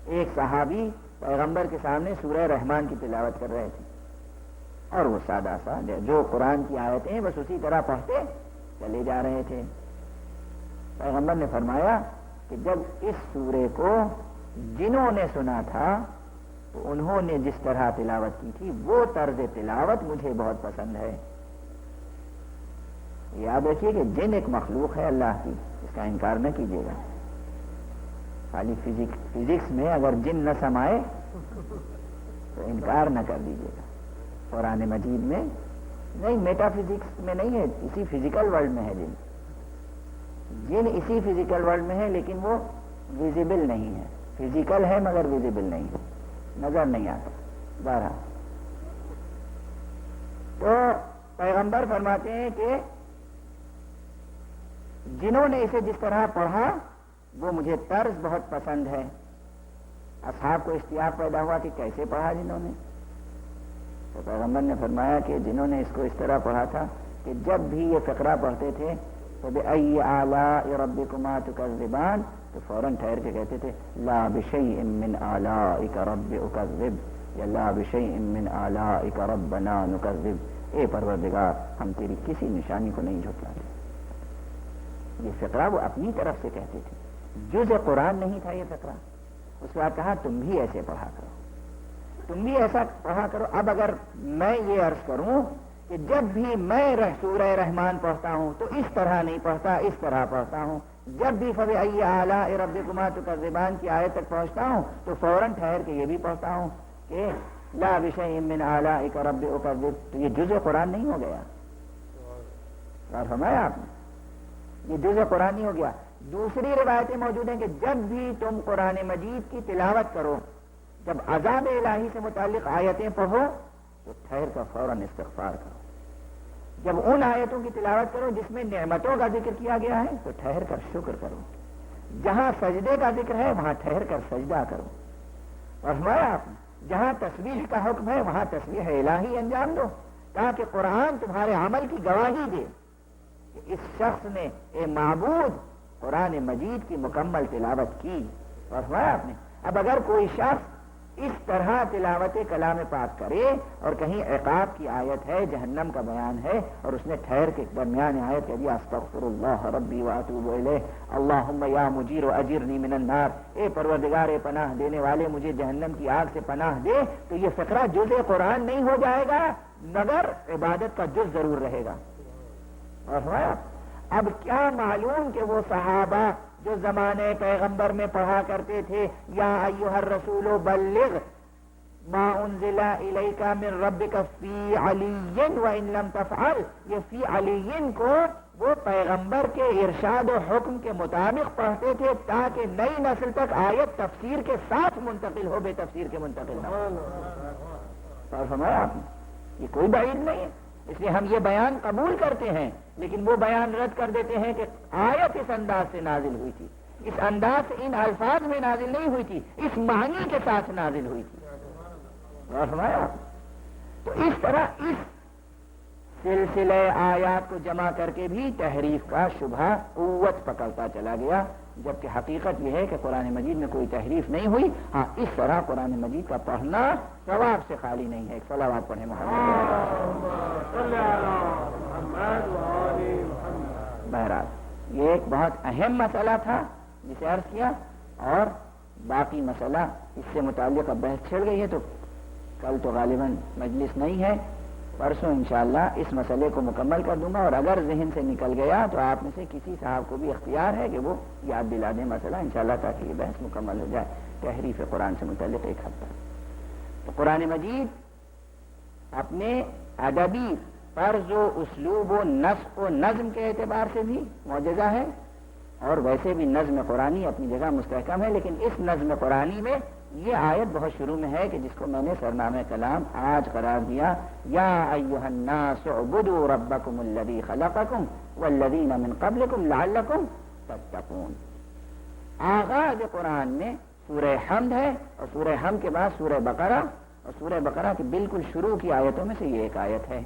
ایک صحابی پیغمبر کے سامنے سورہ رحمان کی تلاوت کر رہے تھے اور وہ سادہ سا جو قرآن کی آیتیں بس اسی طرح پڑھتے چلے جا رہے تھے۔ پیغمبر نے فرمایا کہ جب اس سورے کو جنہوں نے سنا تھا تو انہوں نے جس طرح تلاوت کی تھی وہ طرز تلاوت مجھے بہت پسند ہے۔ یاد رکھیے کہ جن ایک مخلوق ہے اللہ کی، اس کا انکار نہ کیجیے گا۔ خالی فزکس میں اگر جن نہ سمائے تو انکار نہ کر دیجیے گا۔ قرآن مجید میں نہیں، میٹا فزکس میں نہیں ہے، اسی فزیکل ورلڈ میں ہے جن اسی فزیکل ورلڈ میں ہے لیکن وہ ویزیبل نہیں ہے، فزیکل ہے مگر ویزیبل نہیں ہے، نظر نہیں آتا۔ بہرحال تو پیغمبر فرماتے ہیں کہ جنہوں نے اسے جس طرح پڑھا وہ مجھے طرز بہت پسند ہے۔ اصحاب کو اشتیاق پیدا ہوا کہ کیسے پڑھا جنہوں نے؟ تو پیغمبر نے فرمایا کہ جنہوں نے اس کو اس طرح پڑھا تھا کہ جب بھی یہ فقرہ پڑھتے تھے تو بِأَيِّ آلَاءِ رَبِّكُمَا تُكَذِّبَانِ تو فوراً ٹھہر کے کہتے تھے لَا بِشَيْءٍ مِّنْ آلَائِكَ رَبِّ أُكَذِّبْ یا لَا بِشَيْءٍ مِّنْ آلَائِكَ رَبَّنَا نُكَذِّبْ، اے پروردگار ہم تیری کسی نشانی کو نہیں جھٹلاتے۔ یہ فقرہ وہ اپنی طرف سے کہتے تھے، جز قرآن نہیں تھا یہ فقرہ۔ اس کے بعد کہا تم بھی ایسے پڑھا کرو، تم بھی ایسا پڑھا کرو۔ اب اگر میں یہ عرض کروں کہ جب بھی میں سورہ رحمان پڑھتا ہوں تو اس طرح نہیں پڑھتا، اس طرح پڑھتا ہوں، جب بھی فَبِأَيِّ آلَاءِ رَبِّكُمَا تُكَذِّبَانِ کی آیت تک پہنچتا ہوں تو فوراً ٹھہر کے یہ بھی پڑھتا ہوں کہ لَا بِشَيْءٍ مِّنْ آلَائِكَ رَبِّ أُكَذِّبْ، تو یہ جزء قرآن نہیں ہو گیا؟ اور فرمایا آپ نے یہ جزء قرآن نہیں ہو گیا۔ دوسری روایتیں موجود ہیں کہ جب بھی تم قرآن مجید کی تلاوت کرو، جب عذاب الہی سے متعلق آیتیں پڑھو تو ٹھہر کر فوراً استغفار کرو۔ جب ان آیتوں کی تلاوت کرو جس میں نعمتوں کا ذکر کیا گیا ہے تو ٹھہر کر شکر کرو۔ جہاں سجدے کا ذکر ہے وہاں ٹھہر کر سجدہ کرو۔ اور فرمایا آپ نے جہاں تسبیح کا حکم ہے وہاں تسبیح الہی انجام دو، تاکہ قرآن تمہارے عمل کی گواہی دے کہ اس شخص نے اے معبود قرآن مجید کی مکمل تلاوت کی۔ اور فرمایا آپ نے اب اگر کوئی شخص اس طرح تلاوت کلام پاک کرے اور کہیں عقاب کی آیت ہے، جہنم کا بیان ہے، اور اس نے ٹھہر کے درمیان آیت کہہ دیا استغفر اللہ ربی واتوب الیہ اللہم یا مجیر اجرنی من النار، اے پروردگار اے پناہ دینے والے مجھے جہنم کی آگ سے پناہ دے، تو یہ فقرہ جزء قرآن نہیں ہو جائے گا مگر عبادت کا جز ضرور رہے گا۔ اور فرمایا اب کیا معلوم کہ وہ صحابہ جو زمانے پیغمبر میں پڑھا کرتے تھے یا ایھا الرسول بلغ ما انزل الیک من ربک فی علی وان لم تفعل، یہ فی علی کو وہ پیغمبر کے ارشاد و حکم کے مطابق پڑھتے تھے تاکہ نئی نسل تک آیت تفسیر کے ساتھ منتقل ہو، بے تفسیر کے منتقل نہ ہو۔ اور فرمایا آپ نے یہ کوئی بعید نہیں ہے، اس لیے ہم یہ بیان قبول کرتے ہیں، لیکن وہ بیان رد کر دیتے ہیں کہ آیت اس انداز سے نازل ہوئی تھی، اس انداز سے ان الفاظ میں نازل نہیں ہوئی تھی، اس معنی کے ساتھ نازل ہوئی تھی۔ اور فرمایا تو اس طرح اس سلسلہ آیات کو جمع کر کے بھی تحریف کا شبہ قوت پکڑتا چلا گیا، جبکہ حقیقت یہ ہے کہ قرآن مجید میں کوئی تحریف نہیں ہوئی۔ ہاں اس طرح قرآن مجید کا پڑھنا ثواب سے خالی نہیں ہے۔ ایک صلوات پڑھیں بہرحال یہ ایک بہت اہم مسئلہ تھا جسے عرض کیا، اور باقی مسئلہ اس سے متعلق اب بحث چھڑ گئی ہے، تو کل تو غالباً مجلس نہیں ہے، پرسوں انشاءاللہ اس مسئلے کو مکمل کر دوں گا، اور اگر ذہن سے نکل گیا تو آپ میں سے کسی صاحب کو بھی اختیار ہے کہ وہ یاد دلا دیں مسئلہ انشاءاللہ، تاکہ یہ بحث مکمل ہو جائے تحریف قرآن سے متعلق ایک حد تک۔ تو قرآن مجید اپنے ادبی طرز و اسلوب و نسق و نظم کے اعتبار سے بھی معجزہ ہے، اور ویسے بھی نظم قرآنی اپنی جگہ مستحکم ہے، لیکن اس نظم قرآنی میں یہ آیت بہت شروع میں ہے کہ جس کو میں نے سرنامہ کلام آج قرار دیا، یا ایھا الناس اعبدوا ربکم الذی خلقکم والذین من قبلکم لعلکم تتقون۔ آغاز قرآن میں سورہ حمد ہے، اور سورہ حمد کے بعد سورہ بقرہ، اور سورہ بقرہ کی بالکل شروع کی آیتوں میں سے یہ ایک آیت ہے،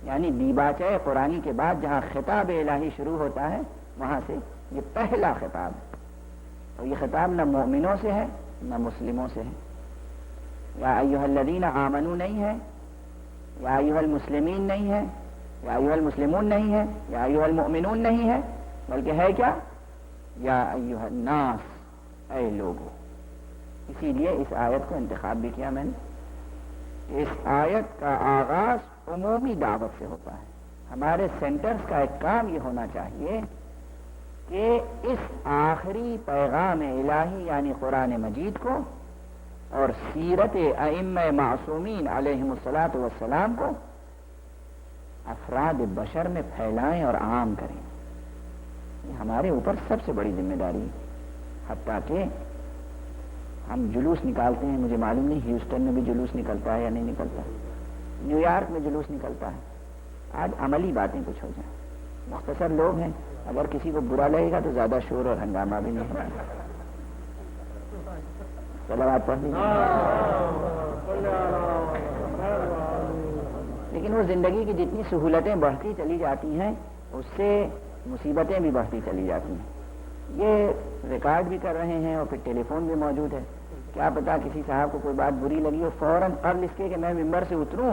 یعنی دیباچہ قرآنی کے بعد جہاں خطاب الہی شروع ہوتا ہے وہاں سے یہ پہلا خطاب ہے، اور یہ خطاب نہ مومنوں سے ہے نہ مسلموں سے ہے۔ یا ایھا الذین آمنوا نہیں ہے، یا ایھا المسلمین نہیں ہے، یا ایھا المسلمون نہیں ہے، یا ایھا المؤمنون نہیں ہے، بلکہ ہے کیا؟ یا ایھا الناس، اے لوگو۔ اسی لیے اس آیت کو انتخاب بھی کیا میں نے۔ اس آیت کا آغاز عمومی دعوت سے ہوتا ہے۔ ہمارے سینٹرز کا ایک کام یہ ہونا چاہیے کہ اس آخری پیغام الہی یعنی قرآن مجید کو اور سیرت ائمہ معصومین علیہم الصلاۃ والسلام کو افراد بشر میں پھیلائیں اور عام کریں۔ یہ ہمارے اوپر سب سے بڑی ذمہ داری ہے۔ حتیٰ کہ ہم جلوس نکالتے ہیں، مجھے معلوم نہیں ہیوسٹن میں بھی جلوس نکلتا ہے یا نہیں نکلتا، نیو یارک میں جلوس نکلتا ہے۔ آج عملی باتیں کچھ ہو جائیں، مختصر لوگ ہیں، اگر کسی کو برا لگے گا تو زیادہ شور اور ہنگامہ بھی نہیں ہوگا۔ صلوات پڑھ لیجیے۔ لیکن وہ زندگی کی جتنی سہولتیں بڑھتی چلی جاتی ہیں اس سے مصیبتیں بھی بڑھتی چلی جاتی ہیں۔ یہ ریکارڈ بھی کر رہے ہیں اور پھر ٹیلی فون بھی موجود ہے، کیا پتا کسی صاحب کو کوئی بات بری لگی ہو، فوراً قبل اس کے کہ میں ممبر سے اتروں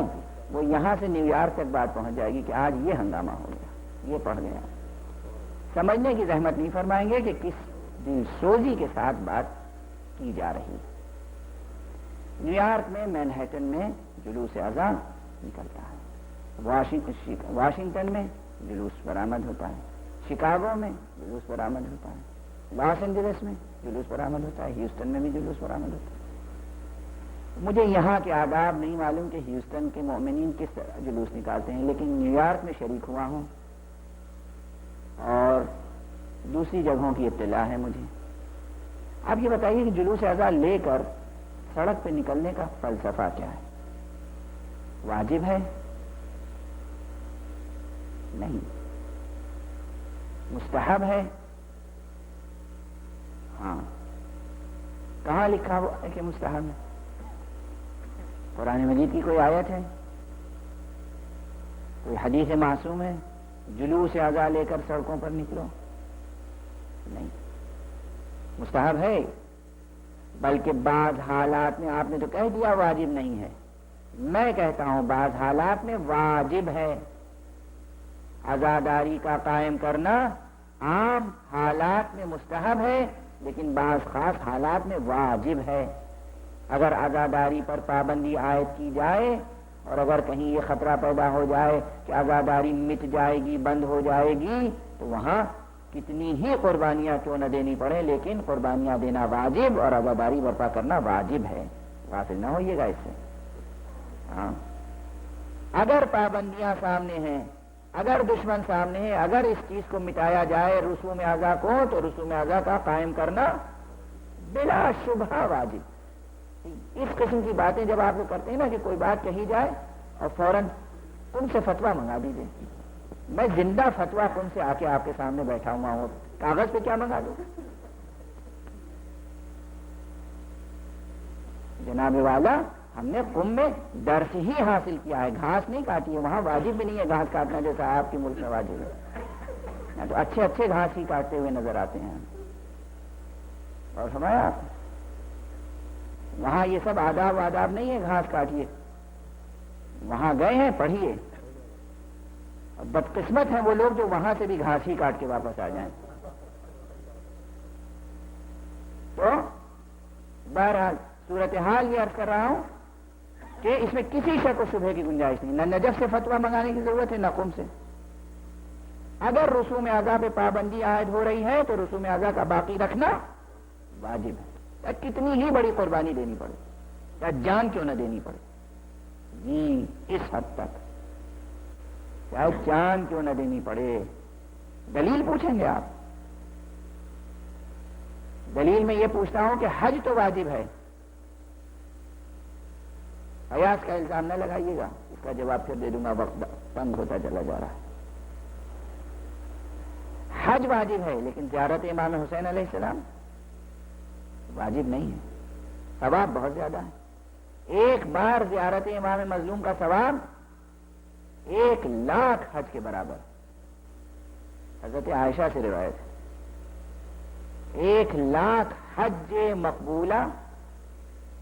وہ یہاں سے نیو یارک تک بات پہنچ جائے گی کہ آج یہ ہنگامہ ہو گیا، یہ پڑھ گیا۔ سمجھنے کی زحمت نہیں فرمائیں گے کہ کس دل سوزی کے ساتھ بات کی جا رہی ہے۔ نیو یارک میں مینہٹن میں جلوس اذان نکلتا ہے، واشنگٹن میں جلوس برآمد ہوتا ہے، شکاگو میں جلوس برآمد ہوتا ہے، لاس اینجلس میں جلوس برآمد ہوتا ہے، ہیوسٹن میں بھی جلوس برآمد ہوتا ہے۔ مجھے یہاں کے آداب نہیں معلوم کہ ہیوسٹن کے مومنین کس طرح جلوس نکالتے ہیں، لیکن نیو یارک میں شریک ہوا ہوں اور دوسری جگہوں کی اطلاع ہے مجھے۔ اب یہ بتائیے کہ جلوس اذان لے کر سڑک پہ نکلنے کا فلسفہ کیا ہے؟ واجب ہے؟ نہیں۔ مستحب ہے؟ ہاں۔ کہاں لکھا ہوا ہے کہ مستحب ہے؟ قرآن مجید کی کوئی آیت ہے؟ کوئی حدیث معصوم ہے؟ جلوس اذان لے کر سڑکوں پر نکلو؟ نہیں۔ مستحب ہے، بلکہ بعض حالات میں آپ نے تو کہہ دیا واجب نہیں ہے، میں کہتا ہوں بعض حالات میں واجب ہے۔ عزاداری کا قائم کرنا عام حالات میں مستحب ہے، لیکن بعض خاص حالات میں واجب ہے۔ اگر عزاداری پر پابندی عائد کی جائے اور اگر کہیں یہ خطرہ پیدا ہو جائے کہ عزاداری مٹ جائے گی، بند ہو جائے گی، تو وہاں کتنی ہی قربانیاں کیوں نہ دینی پڑے، لیکن قربانیاں دینا واجب اور عزاداری برپا کرنا واجب ہے۔ غافل نہ ہوئیے گا اس سے۔ ہاں، اگر پابندیاں سامنے ہیں، اگر دشمن سامنے ہے، اگر اس چیز کو مٹایا جائے رسوم اعضاء کو، تو رسوم اعضاء کا قائم کرنا بلا شبہ واجب۔ اس قسم کی باتیں جب آپ لوگ کرتے ہیں نا کہ کوئی بات کہی جائے اور فوراً ان سے فتویٰ منگا دیجیے. میں زندہ فتویٰ ان سے آ کے آپ کے سامنے بیٹھا ہوا ہوں, کاغذ پہ کیا منگا دوں؟ جناب والا, ہم نے قم میں درس ہی حاصل کیا ہے, گھاس نہیں کاٹی ہے. وہاں واجب بھی نہیں ہے گھاس کاٹنا جیسا آپ کے ملک میں واجب ہے. تو اچھے اچھے گھاس ہی کاٹتے ہوئے نظر آتے ہیں. اور سمایا آپ, وہاں یہ سب آداب واداب نہیں ہے گھاس کاٹیے. وہاں گئے ہیں, پڑھیے. اور بدقسمت ہیں وہ لوگ جو وہاں سے بھی گھاس ہی کاٹ کے واپس آ جائیں. تو بہرحال صورتحال یہ عرض کر رہا ہوں کہ اس میں کسی شک و شبہ کی گنجائش نہیں. نہ نجف سے فتویٰ منگانے کی ضرورت ہے, نہ قم سے. اگر رسوم اعضاء پہ پابندی عائد ہو رہی ہے تو رسوم اعضاء کا باقی رکھنا واجب ہے, کتنی ہی بڑی قربانی دینی پڑے, یا جان کیوں نہ دینی پڑے. جی اس حد تک چاہے جان کیوں نہ دینی پڑے. دلیل پوچھیں گے آپ؟ دلیل میں یہ پوچھتا ہوں کہ حج تو واجب ہے. قیاس کا الزام نہ لگائیے گا, اس کا جواب پھر دے دوں گا, وقت تنگ ہوتا چلا جا رہا ہے. حج واجب ہے لیکن زیارت امام حسین علیہ السلام واجب نہیں ہے. ثواب بہت زیادہ ہے. ایک بار زیارت امام مظلوم کا ثواب 1,00,000 حج کے برابر. حضرت عائشہ سے روایت ہے 1,00,000 حج مقبولہ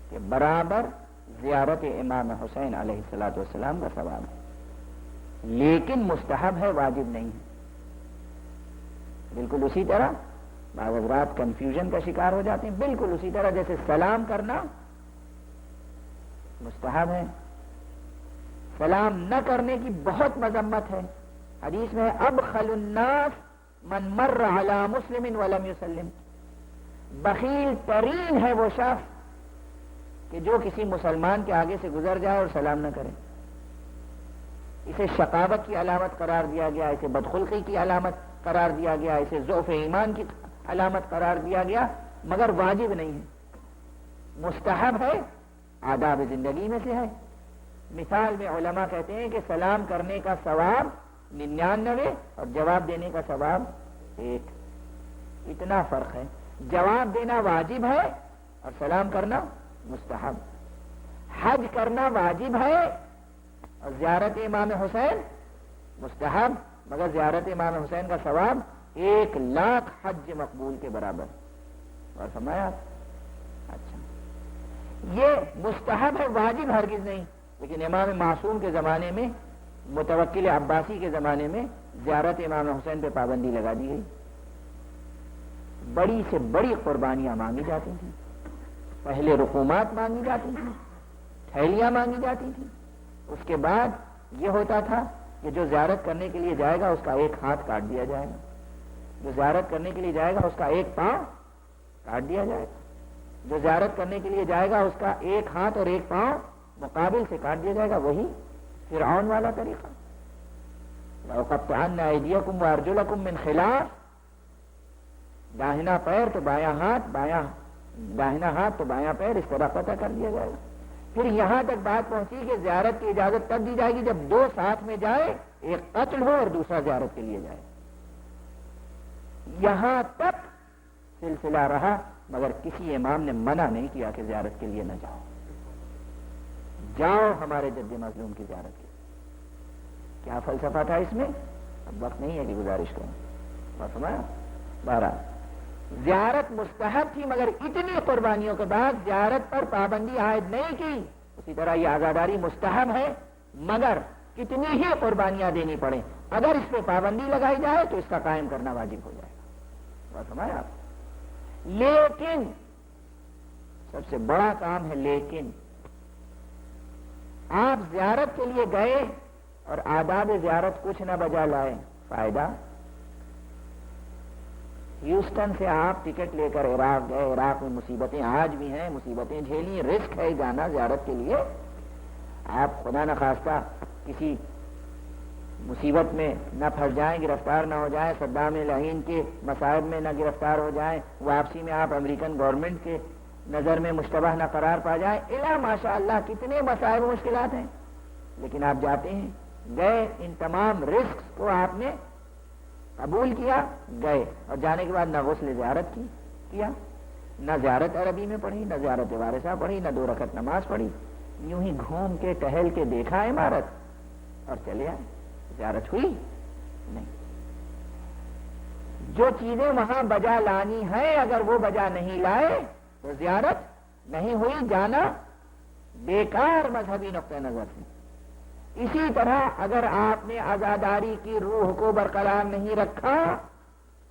کے برابر زیارت امام حسین علیہ السلام کا ثواب ہے. لیکن مستحب ہے, واجب نہیں ہے. بالکل اسی طرح بعض حضرات کنفیوژن کا شکار ہو جاتے ہیں. بالکل اسی طرح جیسے سلام کرنا مستحب ہے, سلام نہ کرنے کی بہت مذمت ہے. حدیث میں ابخل الناس من مر علی مسلم ولم یسلم. بخیل ترین ہے وہ شخص کہ جو کسی مسلمان کے آگے سے گزر جائے اور سلام نہ کرے. اسے شقاوت کی علامت قرار دیا گیا, اسے بدخلقی کی علامت قرار دیا گیا, اسے ضعف ایمان کی علامت قرار دیا گیا, مگر واجب نہیں ہے. مستحب ہے, آداب زندگی میں سے ہے. مثال میں علماء کہتے ہیں کہ سلام کرنے کا ثواب 99 اور جواب دینے کا ثواب 1. اتنا فرق ہے. جواب دینا واجب ہے اور سلام کرنا مستحب. حج کرنا واجب ہے اور زیارت امام حسین مستحب, مگر زیارت امام حسین کا ثواب 1,00,000 حج مقبول کے برابر. اور سمجھا؟ اچھا, یہ مستحب ہے, واجب ہرگز نہیں. لیکن امام معصوم کے زمانے میں, متوکل عباسی کے زمانے میں زیارت امام حسین پہ پابندی لگا دی گئی. بڑی سے بڑی قربانیاں مانگی جاتی تھیں. پہلے رقومات مانگی جاتی تھیں, تھیلیاں مانگی جاتی تھیں. اس کے بعد یہ ہوتا تھا کہ جو زیارت کرنے کے لیے جائے گا اس کا ایک ہاتھ کاٹ دیا جائے گا, جو زیارت کرنے کے لیے جائے گا اس کا ایک پاؤں کاٹ دیا جائے گا, جو زیارت کرنے کے لیے جائے گا اس کا ایک ہاتھ اور ایک پاؤں مقابل سے کاٹ دیا جائے گا. وہی فرعون والا طریقہ. لَأُقَطِّعَنَّ أَيْدِيَكُمْ وَأَرْجُلَكُمْ مِنْ خِلَافٍ. داہنا پیر تو بایاں ہاتھ, داہنا ہاتھ تو بایاں پیر, اس طرح قطع کر دیا جائے گا. پھر یہاں تک بات پہنچی کہ زیارت کی اجازت تب دی جائے گی جب 2 ساتھ میں جائے, ایک قتل ہو اور دوسرا زیارت کے لیے جائے. یہاں تک سلسلہ رہا, مگر کسی امام نے منع نہیں کیا کہ زیارت کے لیے نہ جاؤ. جاؤ ہمارے جد مظلوم کی زیارت کے. کیا فلسفہ تھا اس میں, اب وقت نہیں ہے کہ گزارش کروں. بات سمجھا؟ 12 زیارت مستحب تھی, مگر اتنی قربانیوں کے بعد زیارت پر پابندی عائد نہیں کی. اسی طرح یہ عزاداری مستحب ہے, مگر کتنی ہی قربانیاں دینی پڑے, اگر اس پہ پابندی لگائی جائے تو اس کا قائم کرنا واجب ہو جائے گا. بات سمجھا آپ؟ لیکن سب سے بڑا کام ہے لیکن. آپ زیارت کے لیے گئے اور آداب زیارت کچھ نہ بجا لائے, فائدہ؟ ہیوسٹن سے آپ ٹکٹ لے کر عراق گئے, عراق میں مصیبتیں آج بھی ہیں, مصیبتیں جھیلی, رسک ہے جانا زیارت کے لیے. آپ خدا نخواستہ کسی مصیبت میں نہ پھنس جائیں, گرفتار نہ ہو جائیں, صدام لعین کے مصائب میں نہ گرفتار ہو جائیں, واپسی میں آپ امریکن گورنمنٹ کے نظر میں مشتبہ نہ قرار پا جائے. الا ماشاء اللہ کتنے مسائل و مشکلات ہیں، لیکن آپ جاتے ہیں، گئے، ان تمام رسک کو آپ نے قبول کیا، گئے، اور جانے کے بعد نہ غسل زیارت کیا، نہ زیارت عربی میں پڑھی، نہ زیارت وارثہ پڑھی، نہ 2 رکعت نماز پڑھی، یوں ہی گھوم کے ٹہل کے دیکھا عمارت اور چلے آئے. زیارت ہوئی نہیں. جو چیزیں وہاں بجا لانی ہیں اگر وہ بجا نہیں لائے تو زیارت نہیں ہوئی، جانا بیکار مذہبی نقطہ نظر سے. اسی طرح اگر آپ نے عزاداری کی روح کو برقرار نہیں رکھا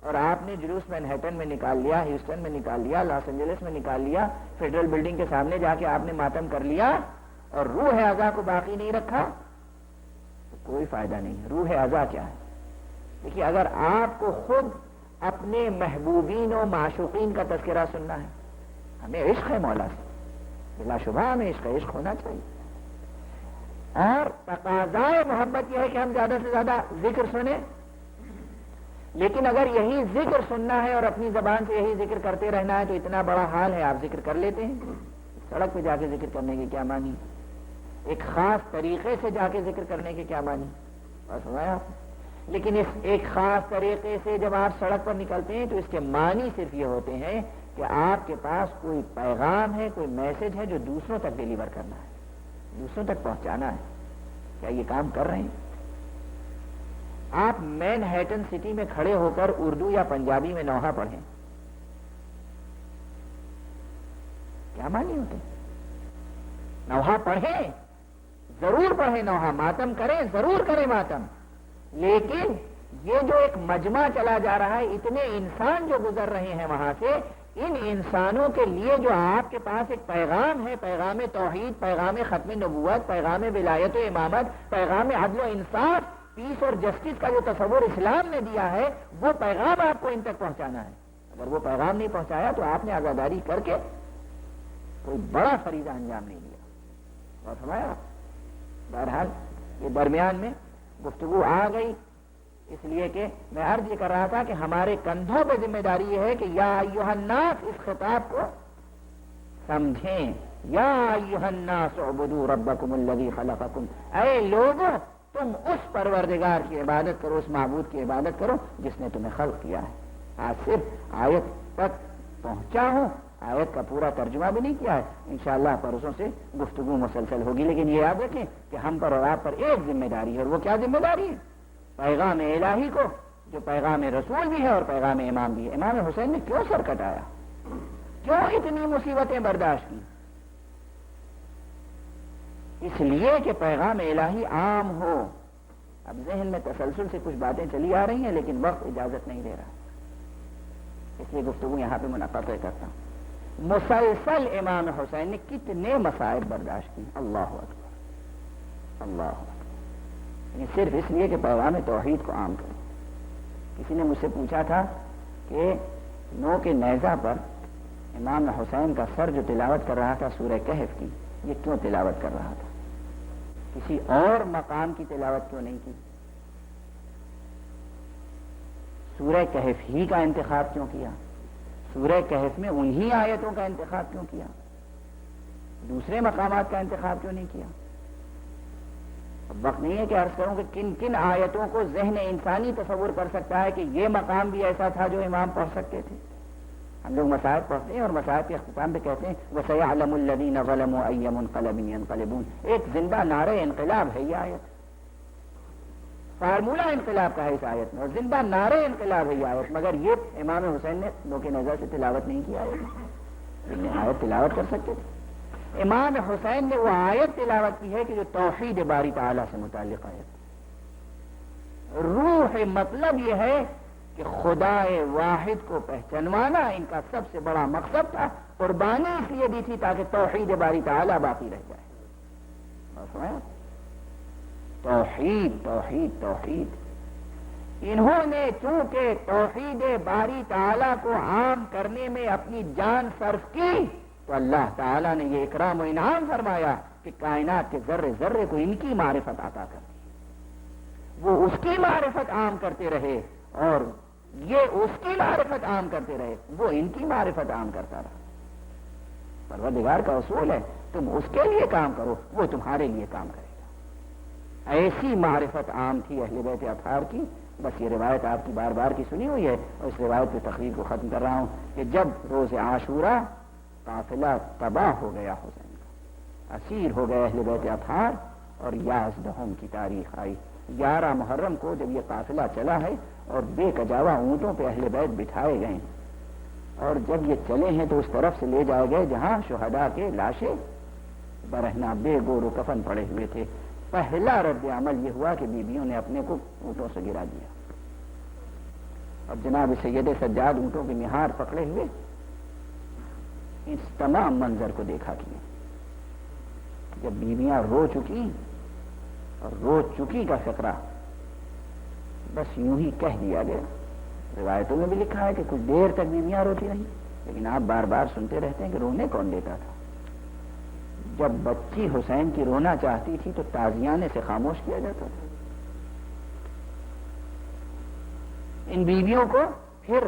اور آپ نے جلوس مینہٹن میں نکال لیا، ہیوسٹن میں نکال لیا، لاس اینجلس میں نکال لیا، فیڈرل بلڈنگ کے سامنے جا کے آپ نے ماتم کر لیا اور روح اعضا کو باقی نہیں رکھا تو کوئی فائدہ نہیں. روح اعضا کیا ہے؟ دیکھیے، اگر آپ کو خود اپنے محبوبین و معشوقین کا تذکرہ سننا ہے، ہمیں عشق ہے مولا سے، بلا شبہ ہمیں عشق ہونا چاہیے، اور تقاضائے محبت یہ ہے کہ ہم زیادہ سے زیادہ ذکر سنیں. لیکن اگر یہی ذکر سننا ہے اور اپنی زبان سے یہی ذکر کرتے رہنا ہے تو اتنا بڑا حال ہے، آپ ذکر کر لیتے ہیں. سڑک پہ جا کے ذکر کرنے کی کیا معنی؟ ایک خاص طریقے سے جا کے ذکر کرنے کی کیا معنی؟ اور سنایا آپ. لیکن اس ایک خاص طریقے سے جب آپ سڑک پر نکلتے ہیں تو اس کے معنی صرف یہ ہوتے ہیں کہ آپ کے پاس کوئی پیغام ہے، کوئی میسج ہے جو دوسروں تک ڈیلیور کرنا ہے، دوسروں تک پہنچانا ہے. کیا یہ کام کر رہے ہیں؟ آپ مین ہیٹن سٹی میں کھڑے ہو کر اردو یا پنجابی میں نوحہ پڑھیں، کیا معنی ہوتے ہیں؟ نوحہ پڑھیں، ضرور پڑھیں نوحہ، ماتم کریں، ضرور کریں ماتم، لیکن یہ جو ایک مجمع چلا جا رہا ہے، اتنے انسان جو گزر رہے ہیں وہاں سے، ان انسانوں کے لیے جو آپ کے پاس ایک پیغام ہے، پیغام توحید، پیغام ختم نبوت، پیغام ولایت و امامت، پیغام عدل و انصاف، پیس اور جسٹس کا جو تصور اسلام نے دیا ہے، وہ پیغام آپ کو ان تک پہنچانا ہے. اگر وہ پیغام نہیں پہنچایا تو آپ نے عزاداری کر کے کوئی بڑا فریضہ انجام نہیں دیا. اور فرمایا. بہرحال یہ درمیان میں گفتگو آ گئی، اس لیے کہ میں عرض یہ کر رہا تھا کہ ہمارے کندھوں پہ ذمہ داری یہ ہے کہ یا ایھا الناس، اس خطاب کو سمجھیں. یا ایھا الناس اعبدوا ربکم الذی خلقکم، اے لوگوں تم اس پروردگار کی عبادت کرو، اس معبود کی عبادت کرو جس نے تمہیں خلق کیا ہے. آج صرف آیت تک پہنچا ہوں، آیت کا پورا ترجمہ بھی نہیں کیا ہے. انشاءاللہ پرسوں سے گفتگو مسلسل ہوگی، لیکن یہ یاد رکھیں کہ ہم پر اور آپ پر ایک ذمہ داری ہے، اور وہ کیا ذمہ داری ہے؟ پیغام الہی کو، جو پیغام رسول بھی ہے اور پیغام امام بھی ہے. امام حسین نے کیوں سر کٹایا؟ کیوں اتنی مصیبتیں برداشت کی؟ اس لیے کہ پیغام الہی عام ہو. اب ذہن میں تسلسل سے کچھ باتیں چلی آ رہی ہیں لیکن وقت اجازت نہیں دے رہا، اس لیے گفتگو یہاں پہ منعقد کرتا ہوں. مسلسل امام حسین نے کتنے مصائب برداشت کی. اللہ اکبر، اللہ اکبر. صرف اس لیے کہ پیغام توحید کو عام کریں. کسی نے مجھ سے پوچھا تھا کہ نو کے نیزہ پر امام حسین کا سر جو تلاوت کر رہا تھا سورہ کہف کی، یہ کیوں تلاوت کر رہا تھا؟ کسی اور مقام کی تلاوت کیوں نہیں کی؟ سورہ کہف ہی کا انتخاب کیوں کیا؟ سورہ کہف میں انہی آیتوں کا انتخاب کیوں کیا؟ دوسرے مقامات کا انتخاب کیوں نہیں کیا؟ اب وقت نہیں ہے کہ عرض کروں کہ کن کن آیتوں کو ذہن انسانی تصور کر سکتا ہے کہ یہ مقام بھی ایسا تھا جو امام پڑھ سکتے تھے. ہم لوگ مصائب پڑھتے ہیں اور مصائب کے اختتام پہ کہتے ہیں وَسَيَعْلَمُ الَّذِينَ ظَلَمُوا أَيَّ مُنْقَلَبٍ يَنْقَلِبُونَ. ایک زندہ نعرہ انقلاب ہے یہ آیت، فارمولہ انقلاب کا ہے اس آیت میں، اور زندہ نعرہ انقلاب ہے یہ آیت. مگر یہ امام حسین نے نوک نظر سے تلاوت نہیں کی آیت، لیکن آیت تلاوت کر سکتے تھے. امام حسین نے وہ آیت تلاوت کی ہے کہ جو توحید باری تعالیٰ سے متعلق آیت. روح مطلب یہ ہے کہ خدا واحد کو پہچانوانا ان کا سب سے بڑا مقصد تھا. قربانی اس لیے دی تھی تاکہ توحید باری تعالیٰ باقی رہ جائے. توحید توحید توحید. انہوں نے چونکہ توحید باری تعالیٰ کو عام کرنے میں اپنی جان صرف کی تو اللہ تعالیٰ نے یہ اکرام و انعام فرمایا کہ کائنات کے ذرے ذرے کو ان کی معرفت عطا کر دی. وہ اس کی معرفت عام کرتے رہے اور یہ اس کی معرفت عام کرتے رہے، وہ ان کی معرفت عام کرتا رہا. پروردگار کا اصول ہے، تم اس کے لیے کام کرو، وہ تمہارے لیے کام کرے گا۔ ایسی معرفت عام تھی اہل بیت اطہار کی۔ بس یہ روایت آپ کی بار بار کی سنی ہوئی ہے، اور اس روایت پہ تقریر کو ختم کر رہا ہوں کہ جب روز عاشورہ قافلہ تباہ ہو گیا حسین کا، اسیر ہو گئے اہل بیت اطہار، اور یازدہم کی تاریخ آئی 11 محرم کو جب یہ قافلہ چلا ہے اور بے کجاوہ اونٹوں پہ اہل بیت بٹھائے گئے ہیں، اور جب یہ چلے ہیں تو اس طرف سے لے جائے گئے جہاں شہداء کے لاشیں برہنہ بے گور و کفن پڑے ہوئے تھے۔ پہلا رد عمل یہ ہوا کہ بیویوں نے اپنے کو اونٹوں سے گرا دیا، اور جناب سید سجاد اونٹوں کی مہار پکڑے ہوئے اس تمام منظر کو دیکھا کیے۔ جب بیویاں رو چکی، اور رو چکی کا فقرہ بس یوں ہی کہہ دیا گیا۔ روایتوں میں بھی لکھا ہے کہ کچھ دیر تک بیویاں روتی رہیں، لیکن آپ بار بار سنتے رہتے ہیں کہ رونے کون دیتا تھا؟ جب بچی حسین کی رونا چاہتی تھی تو تازیانے سے خاموش کیا جاتا تھا۔ ان بیویوں کو پھر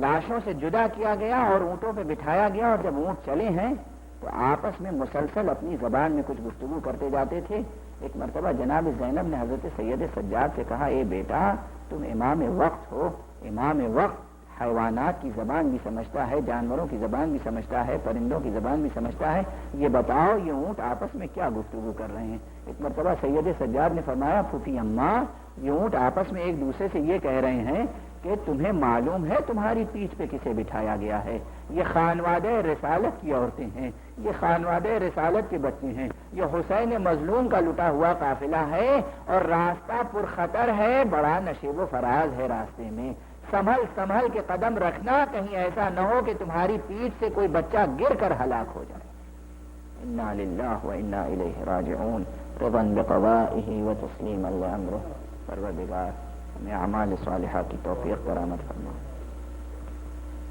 لاشوں سے جدا کیا گیا اور اونٹوں پہ بٹھایا گیا، اور جب اونٹ چلے ہیں تو آپس میں مسلسل اپنی زبان میں کچھ گفتگو کرتے جاتے تھے۔ ایک مرتبہ جناب زینب نے حضرت سید سجاد سے کہا، اے بیٹا تم امام وقت ہو، امام وقت حیوانات کی زبان بھی سمجھتا ہے، جانوروں کی زبان بھی سمجھتا ہے، پرندوں کی زبان بھی سمجھتا ہے، یہ بتاؤ یہ اونٹ آپس میں کیا گفتگو کر رہے ہیں؟ ایک مرتبہ سید سجاد نے فرمایا، پھوپھی اماں یہ اونٹ آپس میں ایک دوسرے سے یہ کہہ رہے ہیں کہ تمہیں معلوم ہے تمہاری پیٹھ پہ کسے بٹھایا گیا ہے؟ یہ خانوادہ رسالت کی عورتیں ہیں، یہ خانوادہ رسالت کے بچے ہیں، یہ حسین مظلوم کا لٹا ہوا قافلہ ہے، اور راستہ پرخطر ہے، بڑا نشیب و فراز ہے راستے میں، سنبھل سنبھل کے قدم رکھنا، کہیں ایسا نہ ہو کہ تمہاری پیٹھ سے کوئی بچہ گر کر ہلاک ہو جائے۔ انا للہ و انا الیہ راجعون، رضا بقضائہ و تسلیما لامرہ۔ پروردگار ہمیں اعمال صالحہ کی توفیق برآمد فرما۔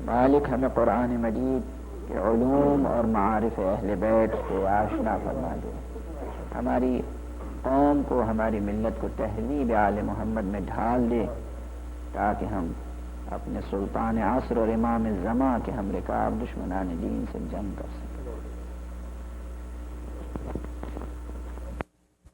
مالک ہمیں قرآن مجید کے علوم اور معارف اہل بیت سے آشنا فرما دے، ہماری قوم کو، ہماری ملت کو تہذیب آل محمد میں ڈھال دے، تاکہ ہم اپنے سلطان عصر اور امام زمان کے ہم رکاب دشمنان دین سے جنگ کر سکیں۔